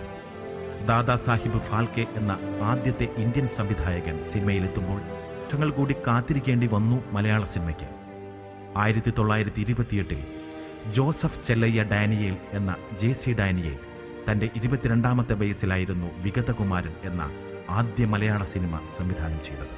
ദാദാസാഹിബ് ഫാൽക്കെ എന്ന ആദ്യത്തെ ഇന്ത്യൻ സംവിധായകൻ സിനിമയിലെത്തുമ്പോൾ വർഷങ്ങൾ കൂടി കാത്തിരിക്കേണ്ടി വന്നു മലയാള സിനിമയ്ക്ക്. 1928 ജോസഫ് ചെല്ലയ്യ ഡാനിയേൽ എന്ന JC ഡാനിയേൽ തൻ്റെ 22ാമത്തെ വയസ്സിലായിരുന്നു വിഗതകുമാരൻ എന്ന ആദ്യ മലയാള സിനിമ സംവിധാനം ചെയ്തത്.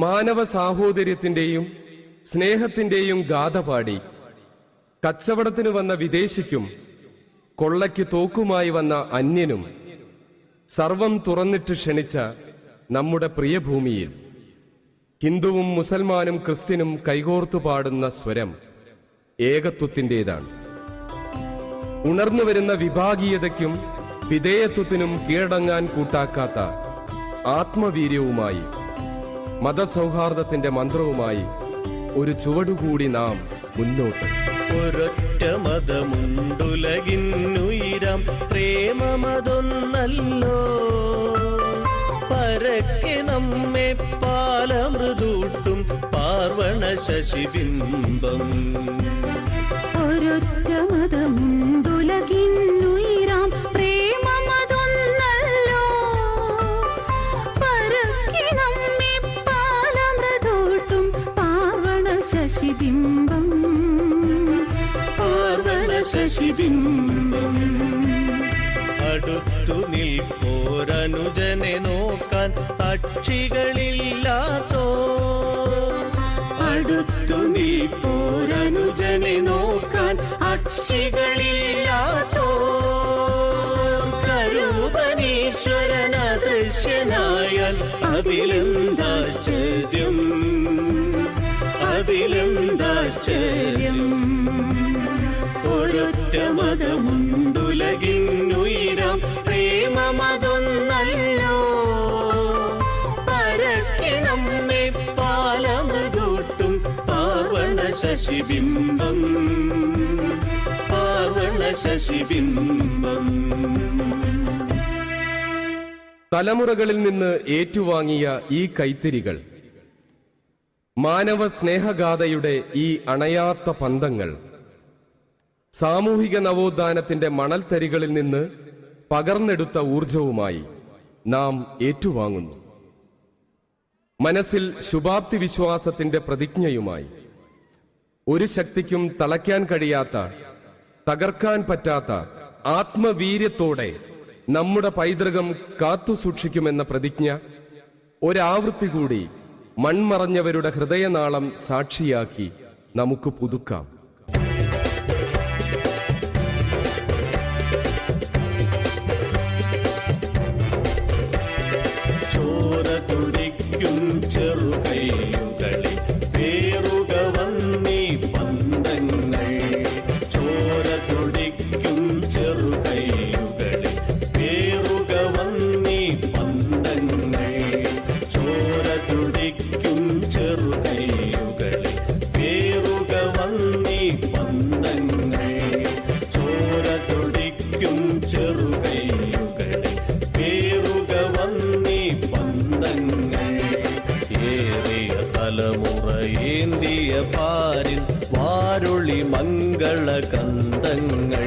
മാനവ സാഹോദര്യത്തിന്റെയും സ്നേഹത്തിന്റെയും ഗാഥ പാടി കച്ചവടത്തിന് വന്ന വിദേശിക്കും കൊള്ളയ്ക്ക് തോക്കുമായി വന്ന അന്യനും സർവം തുറന്നിട്ട് ക്ഷണിച്ച നമ്മുടെ പ്രിയഭൂമിയിൽ ഹിന്ദുവും മുസൽമാനും ക്രിസ്ത്യനും കൈകോർത്തു പാടുന്ന സ്വരം ഏകത്വത്തിൻ്റെതാണ്. ഉണർന്നുവരുന്ന വിഭാഗീയതയ്ക്കും വിധേയത്വത്തിനും കീഴടങ്ങാൻ കൂട്ടാക്കാത്ത ആത്മവീര്യവുമായി മതസൗഹാർദ്ദത്തിന്റെ മന്ത്രവുമായി ഒരു ചുവടുകൂടി നാം മുന്നോട്ട്. ഒരൊറ്റ മതമുണ്ടുലകിന്നുയിരം പ്രേമമതൊന്നല്ലോ, പരക്കെ നമ്മെ പാലമൃദൂട്ടും പാർവണ ശശിബിംബം. ഒരൊറ്റ മതമുണ്ടുലകിന്നുയിരാം പ്രേമമതൊന്നല്ലോ. പരക്കി നമ്മെ പാലമൃതോട്ടും പാവണ ശശിബിംബം, പാവണ ശശിബിംബം. അടുത്തു നിൽപ്പോരനുജനെ നോക്കാൻ പക്ഷികളില്ലാത്തോ, അടുത്തു നിൽപ്പോരനുജനെ നോക്കാൻ അക്ഷികളില്ലാത്തോ. കരൂപനീശ്വരൻ അദൃശ്യനായാൽ അതിലെന്താശ്ചര്യം, അതിലെന്താശ്ചര്യം. ഒരൊറ്റ മതമുണ്ടുലകിന്നുയിരാം പ്രേമമതൊന്നല്ലോ. പരക്കി നമ്മെ പാലമൃതൂട്ടും പാവണ ശശിബിംബം, പാവണ ശശിബിംബം. തലമുറകളിൽ നിന്ന് ഏറ്റുവാങ്ങിയ ഈ കൈത്തിരികൾ, മാനവ സ്നേഹഗാഥയുടെ ഈ അണയാത്ത പന്തങ്ങൾ, സാമൂഹിക നവോത്ഥാനത്തിന്റെ മണൽത്തരികളിൽ നിന്ന് പകർന്നെടുത്ത ഊർജവുമായി നാം ഏറ്റുവാങ്ങുന്നു. മനസ്സിൽ ശുഭാപ്തി വിശ്വാസത്തിന്റെ പ്രതിജ്ഞയുമായി, ഒരു ശക്തിക്കും തളയ്ക്കാൻ കഴിയാത്ത, തകർക്കാൻ പറ്റാത്ത ആത്മവീര്യത്തോടെ നമ്മുടെ പൈതൃകം കാത്തുസൂക്ഷിക്കുമെന്ന പ്രതിജ്ഞ ഒരാവൃത്തി കൂടി മൺമറഞ്ഞവരുടെ ഹൃദയനാളം സാക്ഷിയാക്കി നമുക്ക് പുതുക്കാം. ചെറുകൈകളെ പേറുക വന്നീ പന്തങ്ങൾ, ചോര തുടിക്കും ചെറുകൈകളെ പേറുക വന്നീ പന്തങ്ങൾ, ചോര തുടിക്കും ചെറുകൈകളെ പേറുക വന്നീ പന്തങ്ങൾ, ചോര തുടിക്കും ചെറുകൈകളെ പേറുക വന്നീ പന്തങ്ങൾ. ഏറിയ തലമുറയേന്തിയ പാരിൻ വാരുളി മംഗളകന്ധങ്ങൾ,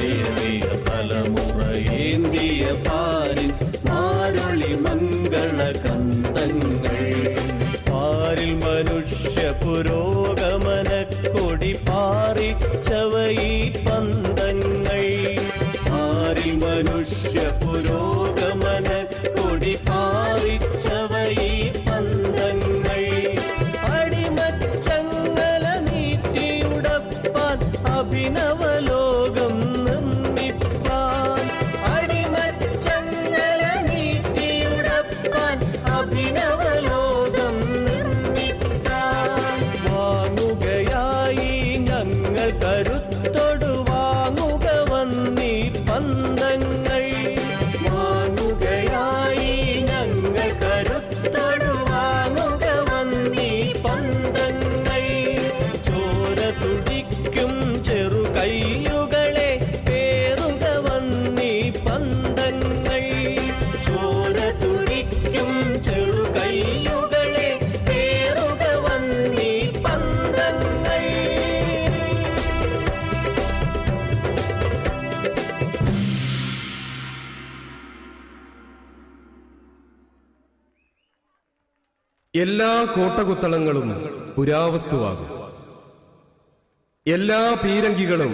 ഏറിയ തലമുറയേന്തിയ പാരിൻ വാരുളി മംഗളകന്ധങ്ങൾ. പാരിൽ മനുഷ്യ പുരോഗമന കൊടി പാറിച്ചവയി പന്തങ്ങൾ, പാരിൽ മനുഷ്യ പുരോഗമന കൊടി പാറിച്ചവയി പന്തങ്ങൾ. അടിമച്ചങ്ങല നീട്ടിയുടപ്പാൻ അഭിനവലോകം നിർമ്മിപ്പാൻ, അടിമച്ചങ്ങല നീട്ടിയുടപ്പാൻ അഭിനവലോകം നിർമ്മിപ്പാൻ. വാങ്ങുകയായി ഞങ്ങൾ കരുത്തൊടു വാങ്ങുക വന്നീ പന്തങ്ങൾ, വാങ്ങുകയായി ഞങ്ങൾ കരുത്തൊടു വാങ്ങുക വന്നീ പന്തങ്ങൾ. ചോര തുടിക്കും ചെറുകൈയുകളെ പേറുക വന്നീ പന്തങ്ങൾ, ചോര തുടിക്കും ചെറുകൈയുകളെ പേറുക വന്നീ പന്തങ്ങൾ. എല്ലാ കോട്ടകുത്തളങ്ങളും പുരാവസ്തുവാകും. എല്ലാ പീരങ്കികളും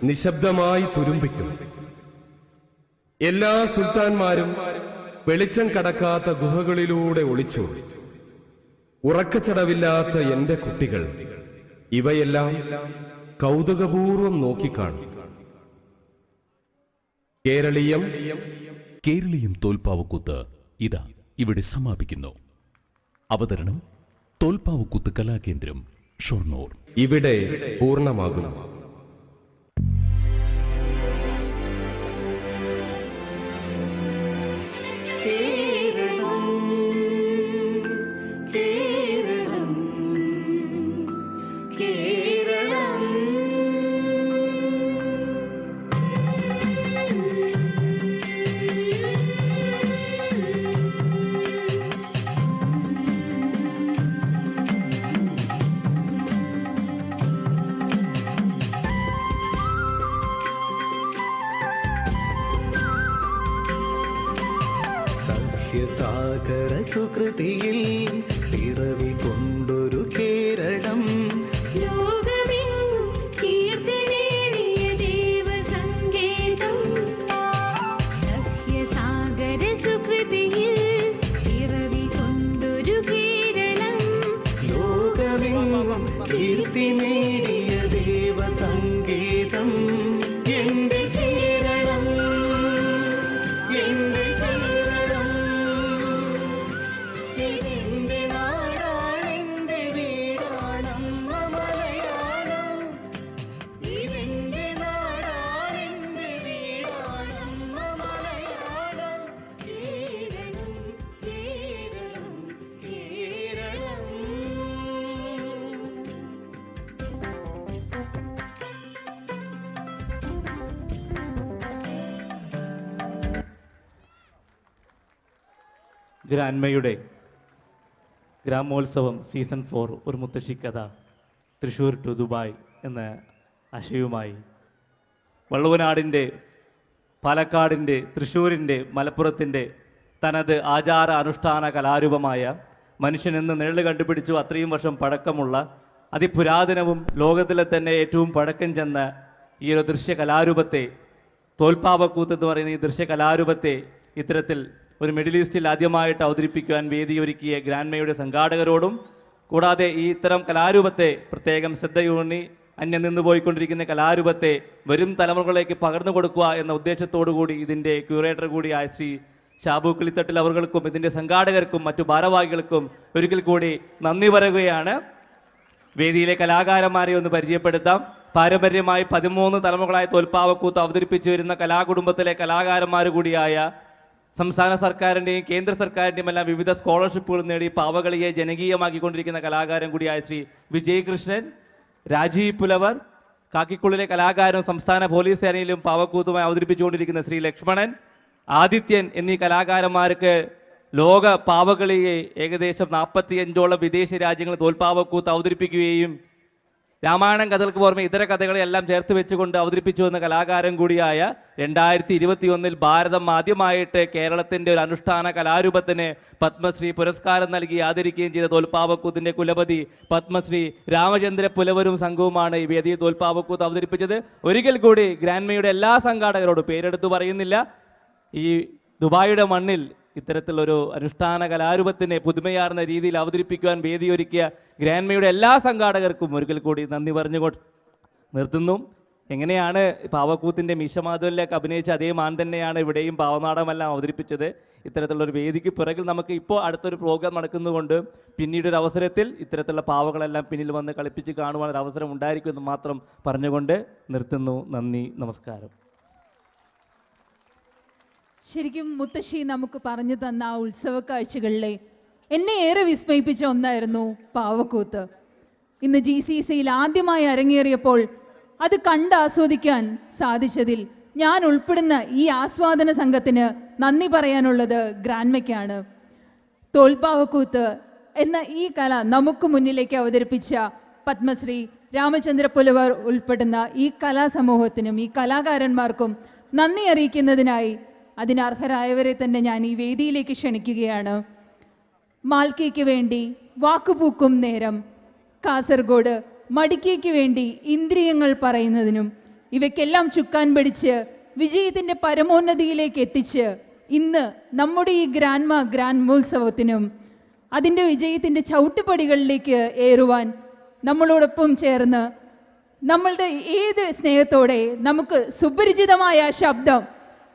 നിശബ്ദമായി തുരുമ്പിക്കും. എല്ലാ സുൽത്താൻമാരും വെളിച്ചം കടക്കാത്ത ഗുഹകളിലൂടെ ഒളിച്ചു. ഉറക്കച്ചടവില്ലാത്ത എന്റെ കുട്ടികൾ ഇവയെല്ലാം കൗതുകപൂർവം നോക്കിക്കാണും. കേരളീയം തോൽപ്പാവക്കൂത്ത് ഇതാ ഇവിടെ സമാപിക്കുന്നു. അവതരണം തോൽപ്പാവക്കൂത്ത് കലാകേന്ദ്രം, ഷൊർണൂർ. ഇവിടെ പൂർണ്ണമാകുന്നു. സാഗര സുകൃതിയിൽ പിറവി കൊണ്ടൊരു കേരളം ലോകമെങ്ങും കീർത്തി നേടിയ ദേവസങ്കേതം സഹ്യസാഗര സുകൃതിയിൽ പിറവി കൊണ്ടൊരു കേരളം ലോകമെങ്ങും കീർത്തി നേടിയ ദേവസങ്കേതം എന്റെ കേരളം എന്റെ കേരളം ഇതെന്റെ നാടാണെന്റെ വീടാണമ്മ മലയാളം ഇതെന്റെ നാടാണെന്റെ വീടാണമ്മ മലയാളം കേരളം കേരളം കേരളം. ഗ്രാൻമയുടെ ഗ്രാമോത്സവം സീസൺ 4 ഒരു മുത്തശ്ശിക്കഥ തൃശ്ശൂർ ടു ദുബായ് എന്ന ആശയവുമായി വള്ളുവനാടിൻ്റെ, പാലക്കാടിൻ്റെ, തൃശ്ശൂരിൻ്റെ, മലപ്പുറത്തിൻ്റെ തനത് ആചാര അനുഷ്ഠാന കലാരൂപമായ മനുഷ്യനെന്ന് നിഴല് കണ്ടുപിടിച്ചു അത്രയും വർഷം പഴക്കമുള്ള അതിപുരാതനവും ലോകത്തിലെ തന്നെ ഏറ്റവും പഴക്കം ചെന്ന ഈ ഒരു ദൃശ്യകലാരൂപത്തെ, തോൽപ്പാവക്കൂത്ത് എന്ന് പറയുന്ന ഈ ദൃശ്യകലാരൂപത്തെ ഇത്തരത്തിൽ ഒരു മിഡിൽ ഈസ്റ്റിൽ ആദ്യമായിട്ട് അവതരിപ്പിക്കുവാൻ വേദിയൊരുക്കിയ ഗ്രാൻമയുടെ സംഘാടകരോടും കൂടാതെ ഈ ഇത്തരം കലാരൂപത്തെ പ്രത്യേകം ശ്രദ്ധയൂന്നി അന്യം നിന്ന് പോയിക്കൊണ്ടിരിക്കുന്ന കലാരൂപത്തെ വരും തലമുറകളിലേക്ക് പകർന്നു കൊടുക്കുക എന്ന ഉദ്ദേശത്തോടു കൂടി ഇതിൻ്റെ ക്യൂറേറ്റർ കൂടിയായ ശ്രീ ഷാബു കിളിത്തട്ടിൽ അവർക്കും ഇതിൻ്റെ സംഘാടകർക്കും മറ്റു ഭാരവാഹികൾക്കും ഒരിക്കൽ കൂടി നന്ദി പറയുകയാണ്. വേദിയിലെ കലാകാരന്മാരെ ഒന്ന് പരിചയപ്പെടുത്താം. പാരമ്പര്യമായി 13 തലമുറകളായി തോൽപ്പാവക്കൂത്ത് അവതരിപ്പിച്ചു വരുന്ന കലാകുടുംബത്തിലെ കലാകാരന്മാർ കൂടിയായ സംസ്ഥാന സർക്കാരിൻ്റെയും കേന്ദ്ര സർക്കാരിൻ്റെയും എല്ലാം വിവിധ സ്കോളർഷിപ്പുകൾ നേടി പാവകളിയെ ജനകീയമാക്കിക്കൊണ്ടിരിക്കുന്ന കലാകാരൻ കൂടിയായ ശ്രീ വിജയ് കൃഷ്ണൻ, രാജീവ് പുലവർ, കാക്കിക്കുള്ളിലെ കലാകാരനും സംസ്ഥാന പോലീസ് സേനയിലും പാവക്കൂത്തുമായി അവതരിപ്പിച്ചുകൊണ്ടിരിക്കുന്ന ശ്രീ ലക്ഷ്മണൻ, ആദിത്യൻ എന്നീ കലാകാരന്മാർക്ക് ലോക പാവകളിയെ ഏകദേശം 45ഓളം വിദേശ രാജ്യങ്ങളിൽ തോൽപ്പാവക്കൂത്ത് അവതരിപ്പിക്കുകയും രാമായണം കഥകൾക്ക് പുറമെ ഇതര കഥകളെല്ലാം ചേർത്ത് വെച്ചുകൊണ്ട് അവതരിപ്പിച്ചു വന്ന കലാകാരൻ കൂടിയായ 2021 ഭാരതം ആദ്യമായിട്ട് കേരളത്തിൻ്റെ ഒരു അനുഷ്ഠാന കലാരൂപത്തിന് പത്മശ്രീ പുരസ്കാരം നൽകി ആദരിക്കുകയും ചെയ്ത തോൽപ്പാവക്കൂത്തിൻ്റെ കുലപതി പത്മശ്രീ രാമചന്ദ്ര പുലവരും സംഘവുമാണ് ഈ വേദിയിൽ തോൽപ്പാവക്കൂത്ത് അവതരിപ്പിച്ചത്. ഒരിക്കൽ കൂടി ഗ്രാൻമയുടെ എല്ലാ സംഘാടകരോടും പേരെടുത്ത് പറയുന്നില്ല, ഈ ദുബായിയുടെ മണ്ണിൽ ഇത്തരത്തിലൊരു അനുഷ്ഠാന കലാരൂപത്തിനെ പുതുമയാർന്ന രീതിയിൽ അവതരിപ്പിക്കുവാൻ വേദിയൊരുക്കിയ ഗ്രാൻമയുടെ എല്ലാ സംഘാടകർക്കും ഒരിക്കൽ കൂടി നന്ദി പറഞ്ഞുകൊണ്ട് നിർത്തുന്നു. എങ്ങനെയാണ് പാവക്കൂത്തിൻ്റെ മീശമാധവനിലേക്ക് അഭിനയിച്ച അതേ മാൻ തന്നെയാണ് ഇവിടെയും പാവനാടകമെല്ലാം അവതരിപ്പിച്ചത്. ഇത്തരത്തിലുള്ളൊരു വേദിക്ക് പിറകിൽ നമുക്ക് ഇപ്പോൾ അടുത്തൊരു പ്രോഗ്രാം നടക്കുന്നതുകൊണ്ട് പിന്നീടൊരു അവസരത്തിൽ ഇത്തരത്തിലുള്ള പാവകളെല്ലാം പിന്നിൽ വന്ന് കളിപ്പിച്ച് കാണുവാനൊരു അവസരം ഉണ്ടായിരിക്കുമെന്ന് മാത്രം പറഞ്ഞുകൊണ്ട് നിർത്തുന്നു. നന്ദി, നമസ്കാരം. ശരിക്കും മുത്തശ്ശി നമുക്ക് പറഞ്ഞു തന്ന ആ ഉത്സവ കാഴ്ചകളിലെ എന്നെ ഏറെ വിസ്മയിപ്പിച്ച ഒന്നായിരുന്നു പാവക്കൂത്ത്. ഇന്ന് GCCയിൽ ആദ്യമായി അരങ്ങേറിയപ്പോൾ അത് കണ്ട് ആസ്വദിക്കാൻ സാധിച്ചതിൽ ഞാൻ ഉൾപ്പെടുന്ന ഈ ആസ്വാദന സംഘത്തിന് നന്ദി പറയാനുള്ളത് ഗ്രാൻമയ്ക്കാണ്. തോൽപ്പാവക്കൂത്ത് എന്ന ഈ കല നമുക്ക് മുന്നിലേക്ക് അവതരിപ്പിച്ച പത്മശ്രീ രാമചന്ദ്ര പുലവർ ഉൾപ്പെടുന്ന ഈ കലാസമൂഹത്തിനും ഈ കലാകാരന്മാർക്കും നന്ദി അറിയിക്കുന്നതിനായി അതിനർഹരായവരെ തന്നെ ഞാൻ ഈ വേദിയിലേക്ക് ക്ഷണിക്കുകയാണ്. മാൽക്കയ്ക്ക് വേണ്ടി വാക്കുപൂക്കും നേരം, കാസർഗോഡ് മടിക്കയ്ക്ക് വേണ്ടി ഇന്ദ്രിയങ്ങൾ പറയുന്നതിനും ഇവയ്ക്കെല്ലാം ചുക്കാൻ പിടിച്ച് വിജയത്തിൻ്റെ പരമോന്നതിയിലേക്ക് എത്തിച്ച് ഇന്ന് നമ്മുടെ ഈ ഗ്രാൻമോത്സവത്തിനും അതിൻ്റെ വിജയത്തിൻ്റെ ചവിട്ടുപടികളിലേക്ക് ഏറുവാൻ നമ്മളോടൊപ്പം ചേർന്ന് നമ്മളുടെ ഏത് സ്നേഹത്തോടെ നമുക്ക് സുപരിചിതമായ ശബ്ദം,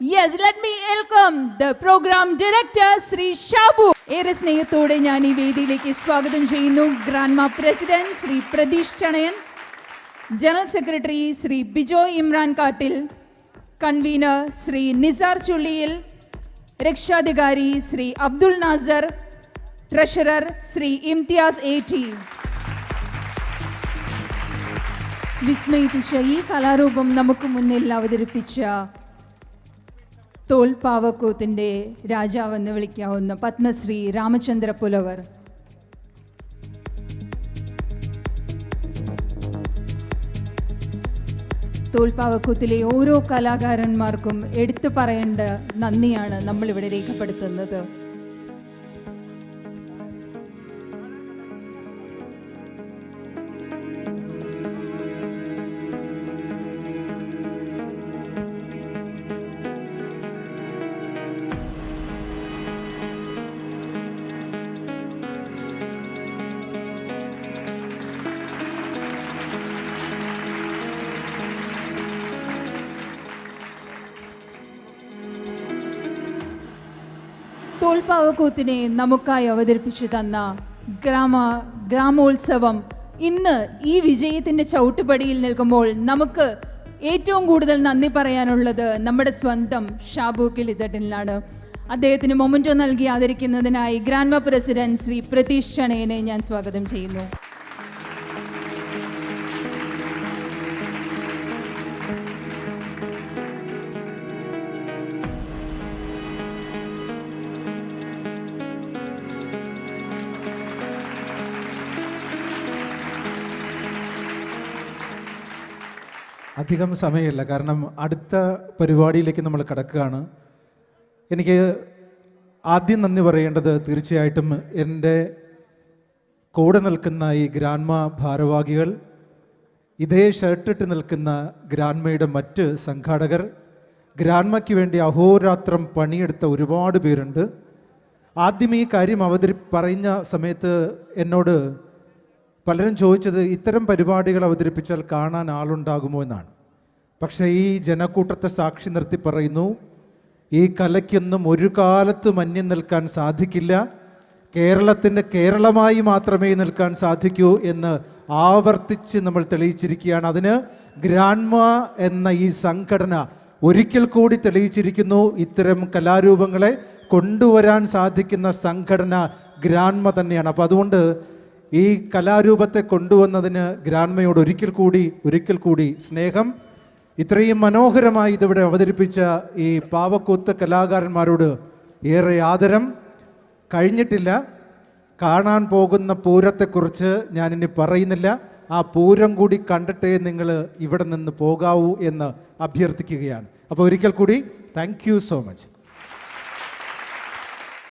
yes, let me welcome the programme director Shri Shabu. ഏറെ സ്നേഹത്തോടെ ഞാൻ ഈ വേദിയിലേക്ക് സ്വാഗതം ചെയ്യുന്നു. Granma president Shri Pratheesh Chanayan, general secretary Shri Bijoy Imran Kattil, convener Shri Nisar Chulliyil, രക്ഷാധികാരി ശ്രീ അബ്ദുൾ നാസർ, ട്രഷറർ ശ്രീ ഇംതിയാസ് AT. വിസ്മയിപ്പിച്ച ഈ കലാരൂപം നമുക്ക് മുന്നിൽ അവതരിപ്പിച്ച തോൽപ്പാവക്കൂത്തിൻ്റെ രാജാവെന്ന് വിളിക്കാവുന്ന പത്മശ്രീ രാമചന്ദ്ര പുലവർ, തോൽപ്പാവക്കൂത്തിലെ ഓരോ കലാകാരന്മാർക്കും എടുത്തു പറയേണ്ട നന്ദിയാണ് നമ്മളിവിടെ രേഖപ്പെടുത്തുന്നത്. തോൽപ്പാവക്കൂത്തിനെ നമുക്കായി അവതരിപ്പിച്ചു തന്ന ഗ്രാമോത്സവം ഇന്ന് ഈ വിജയത്തിൻ്റെ ചവിട്ടുപടിയിൽ നിൽക്കുമ്പോൾ നമുക്ക് ഏറ്റവും കൂടുതൽ നന്ദി പറയാനുള്ളത് നമ്മുടെ സ്വന്തം ഷാബു കിളിത്തട്ടിലാണ്. അദ്ദേഹത്തിന് മൊമെന്റോ നൽകി ആദരിക്കുന്നതിനായി ഗ്രാൻമ പ്രസിഡന്റ് ശ്രീ പ്രതീഷ് ചണയനെ ഞാൻ സ്വാഗതം ചെയ്യുന്നു. അധികം സമയമില്ല, കാരണം അടുത്ത പരിപാടിയിലേക്ക് നമ്മൾ കടക്കുകയാണ്. എനിക്ക് ആദ്യം നന്ദി പറയേണ്ടത് തീർച്ചയായിട്ടും എൻ്റെ കൂടെ നിൽക്കുന്ന ഈ ഗ്രാൻമ ഭാരവാഹികൾ, ഇതേ ഷർട്ടിട്ട് നിൽക്കുന്ന ഗ്രാൻമയുടെ മറ്റ് സംഘാടകർ, ഗ്രാൻമയ്ക്ക് വേണ്ടി അഹോരാത്രം പണിയെടുത്ത ഒരുപാട് പേരുണ്ട്. ആദ്യം ഈ കാര്യം പറഞ്ഞ സമയത്ത് എന്നോട് പലരും ചോദിച്ചത് ഇത്തരം പരിപാടികൾ അവതരിപ്പിച്ചാൽ കാണാൻ ആളുണ്ടാകുമോ എന്നാണ്. പക്ഷേ ഈ ജനക്കൂട്ടത്തെ സാക്ഷി നിർത്തി പറയുന്നു, ഈ കലയ്ക്കൊന്നും ഒരു കാലത്ത് മന്യം നിൽക്കാൻ സാധിക്കില്ല. കേരളത്തിൻ്റെ കേരളമായി മാത്രമേ നിൽക്കാൻ സാധിക്കൂ എന്ന് ആവർത്തിച്ച് നമ്മൾ തെളിയിച്ചിരിക്കുകയാണ്. അതിന് ഗ്രാൻമ എന്ന ഈ സംഘടന ഒരിക്കൽ കൂടി തെളിയിച്ചിരിക്കുന്നു. ഇത്തരം കലാരൂപങ്ങളെ കൊണ്ടുവരാൻ സാധിക്കുന്ന സംഘടന ഗ്രാൻമ തന്നെയാണ്. അപ്പോൾ അതുകൊണ്ട് ഈ കലാരൂപത്തെ കൊണ്ടുവന്നതിന് ഗ്രാൻമയോട് ഒരിക്കൽ കൂടി സ്നേഹം. ഇത്രയും മനോഹരമായി ഇതിവിടെ അവതരിപ്പിച്ച ഈ പാവക്കൂത്ത് കലാകാരന്മാരോട് ഏറെ ആദരം. കഴിഞ്ഞിട്ടില്ല, കാണാൻ പോകുന്ന പൂരത്തെക്കുറിച്ച് ഞാനിനി പറയുന്നില്ല. ആ പൂരം കൂടി കണ്ടിട്ടേ നിങ്ങൾ ഇവിടെ നിന്ന് പോകാവൂ എന്ന് അഭ്യർത്ഥിക്കുകയാണ്. അപ്പോൾ ഒരിക്കൽ കൂടി താങ്ക് യു സോ മച്ച്.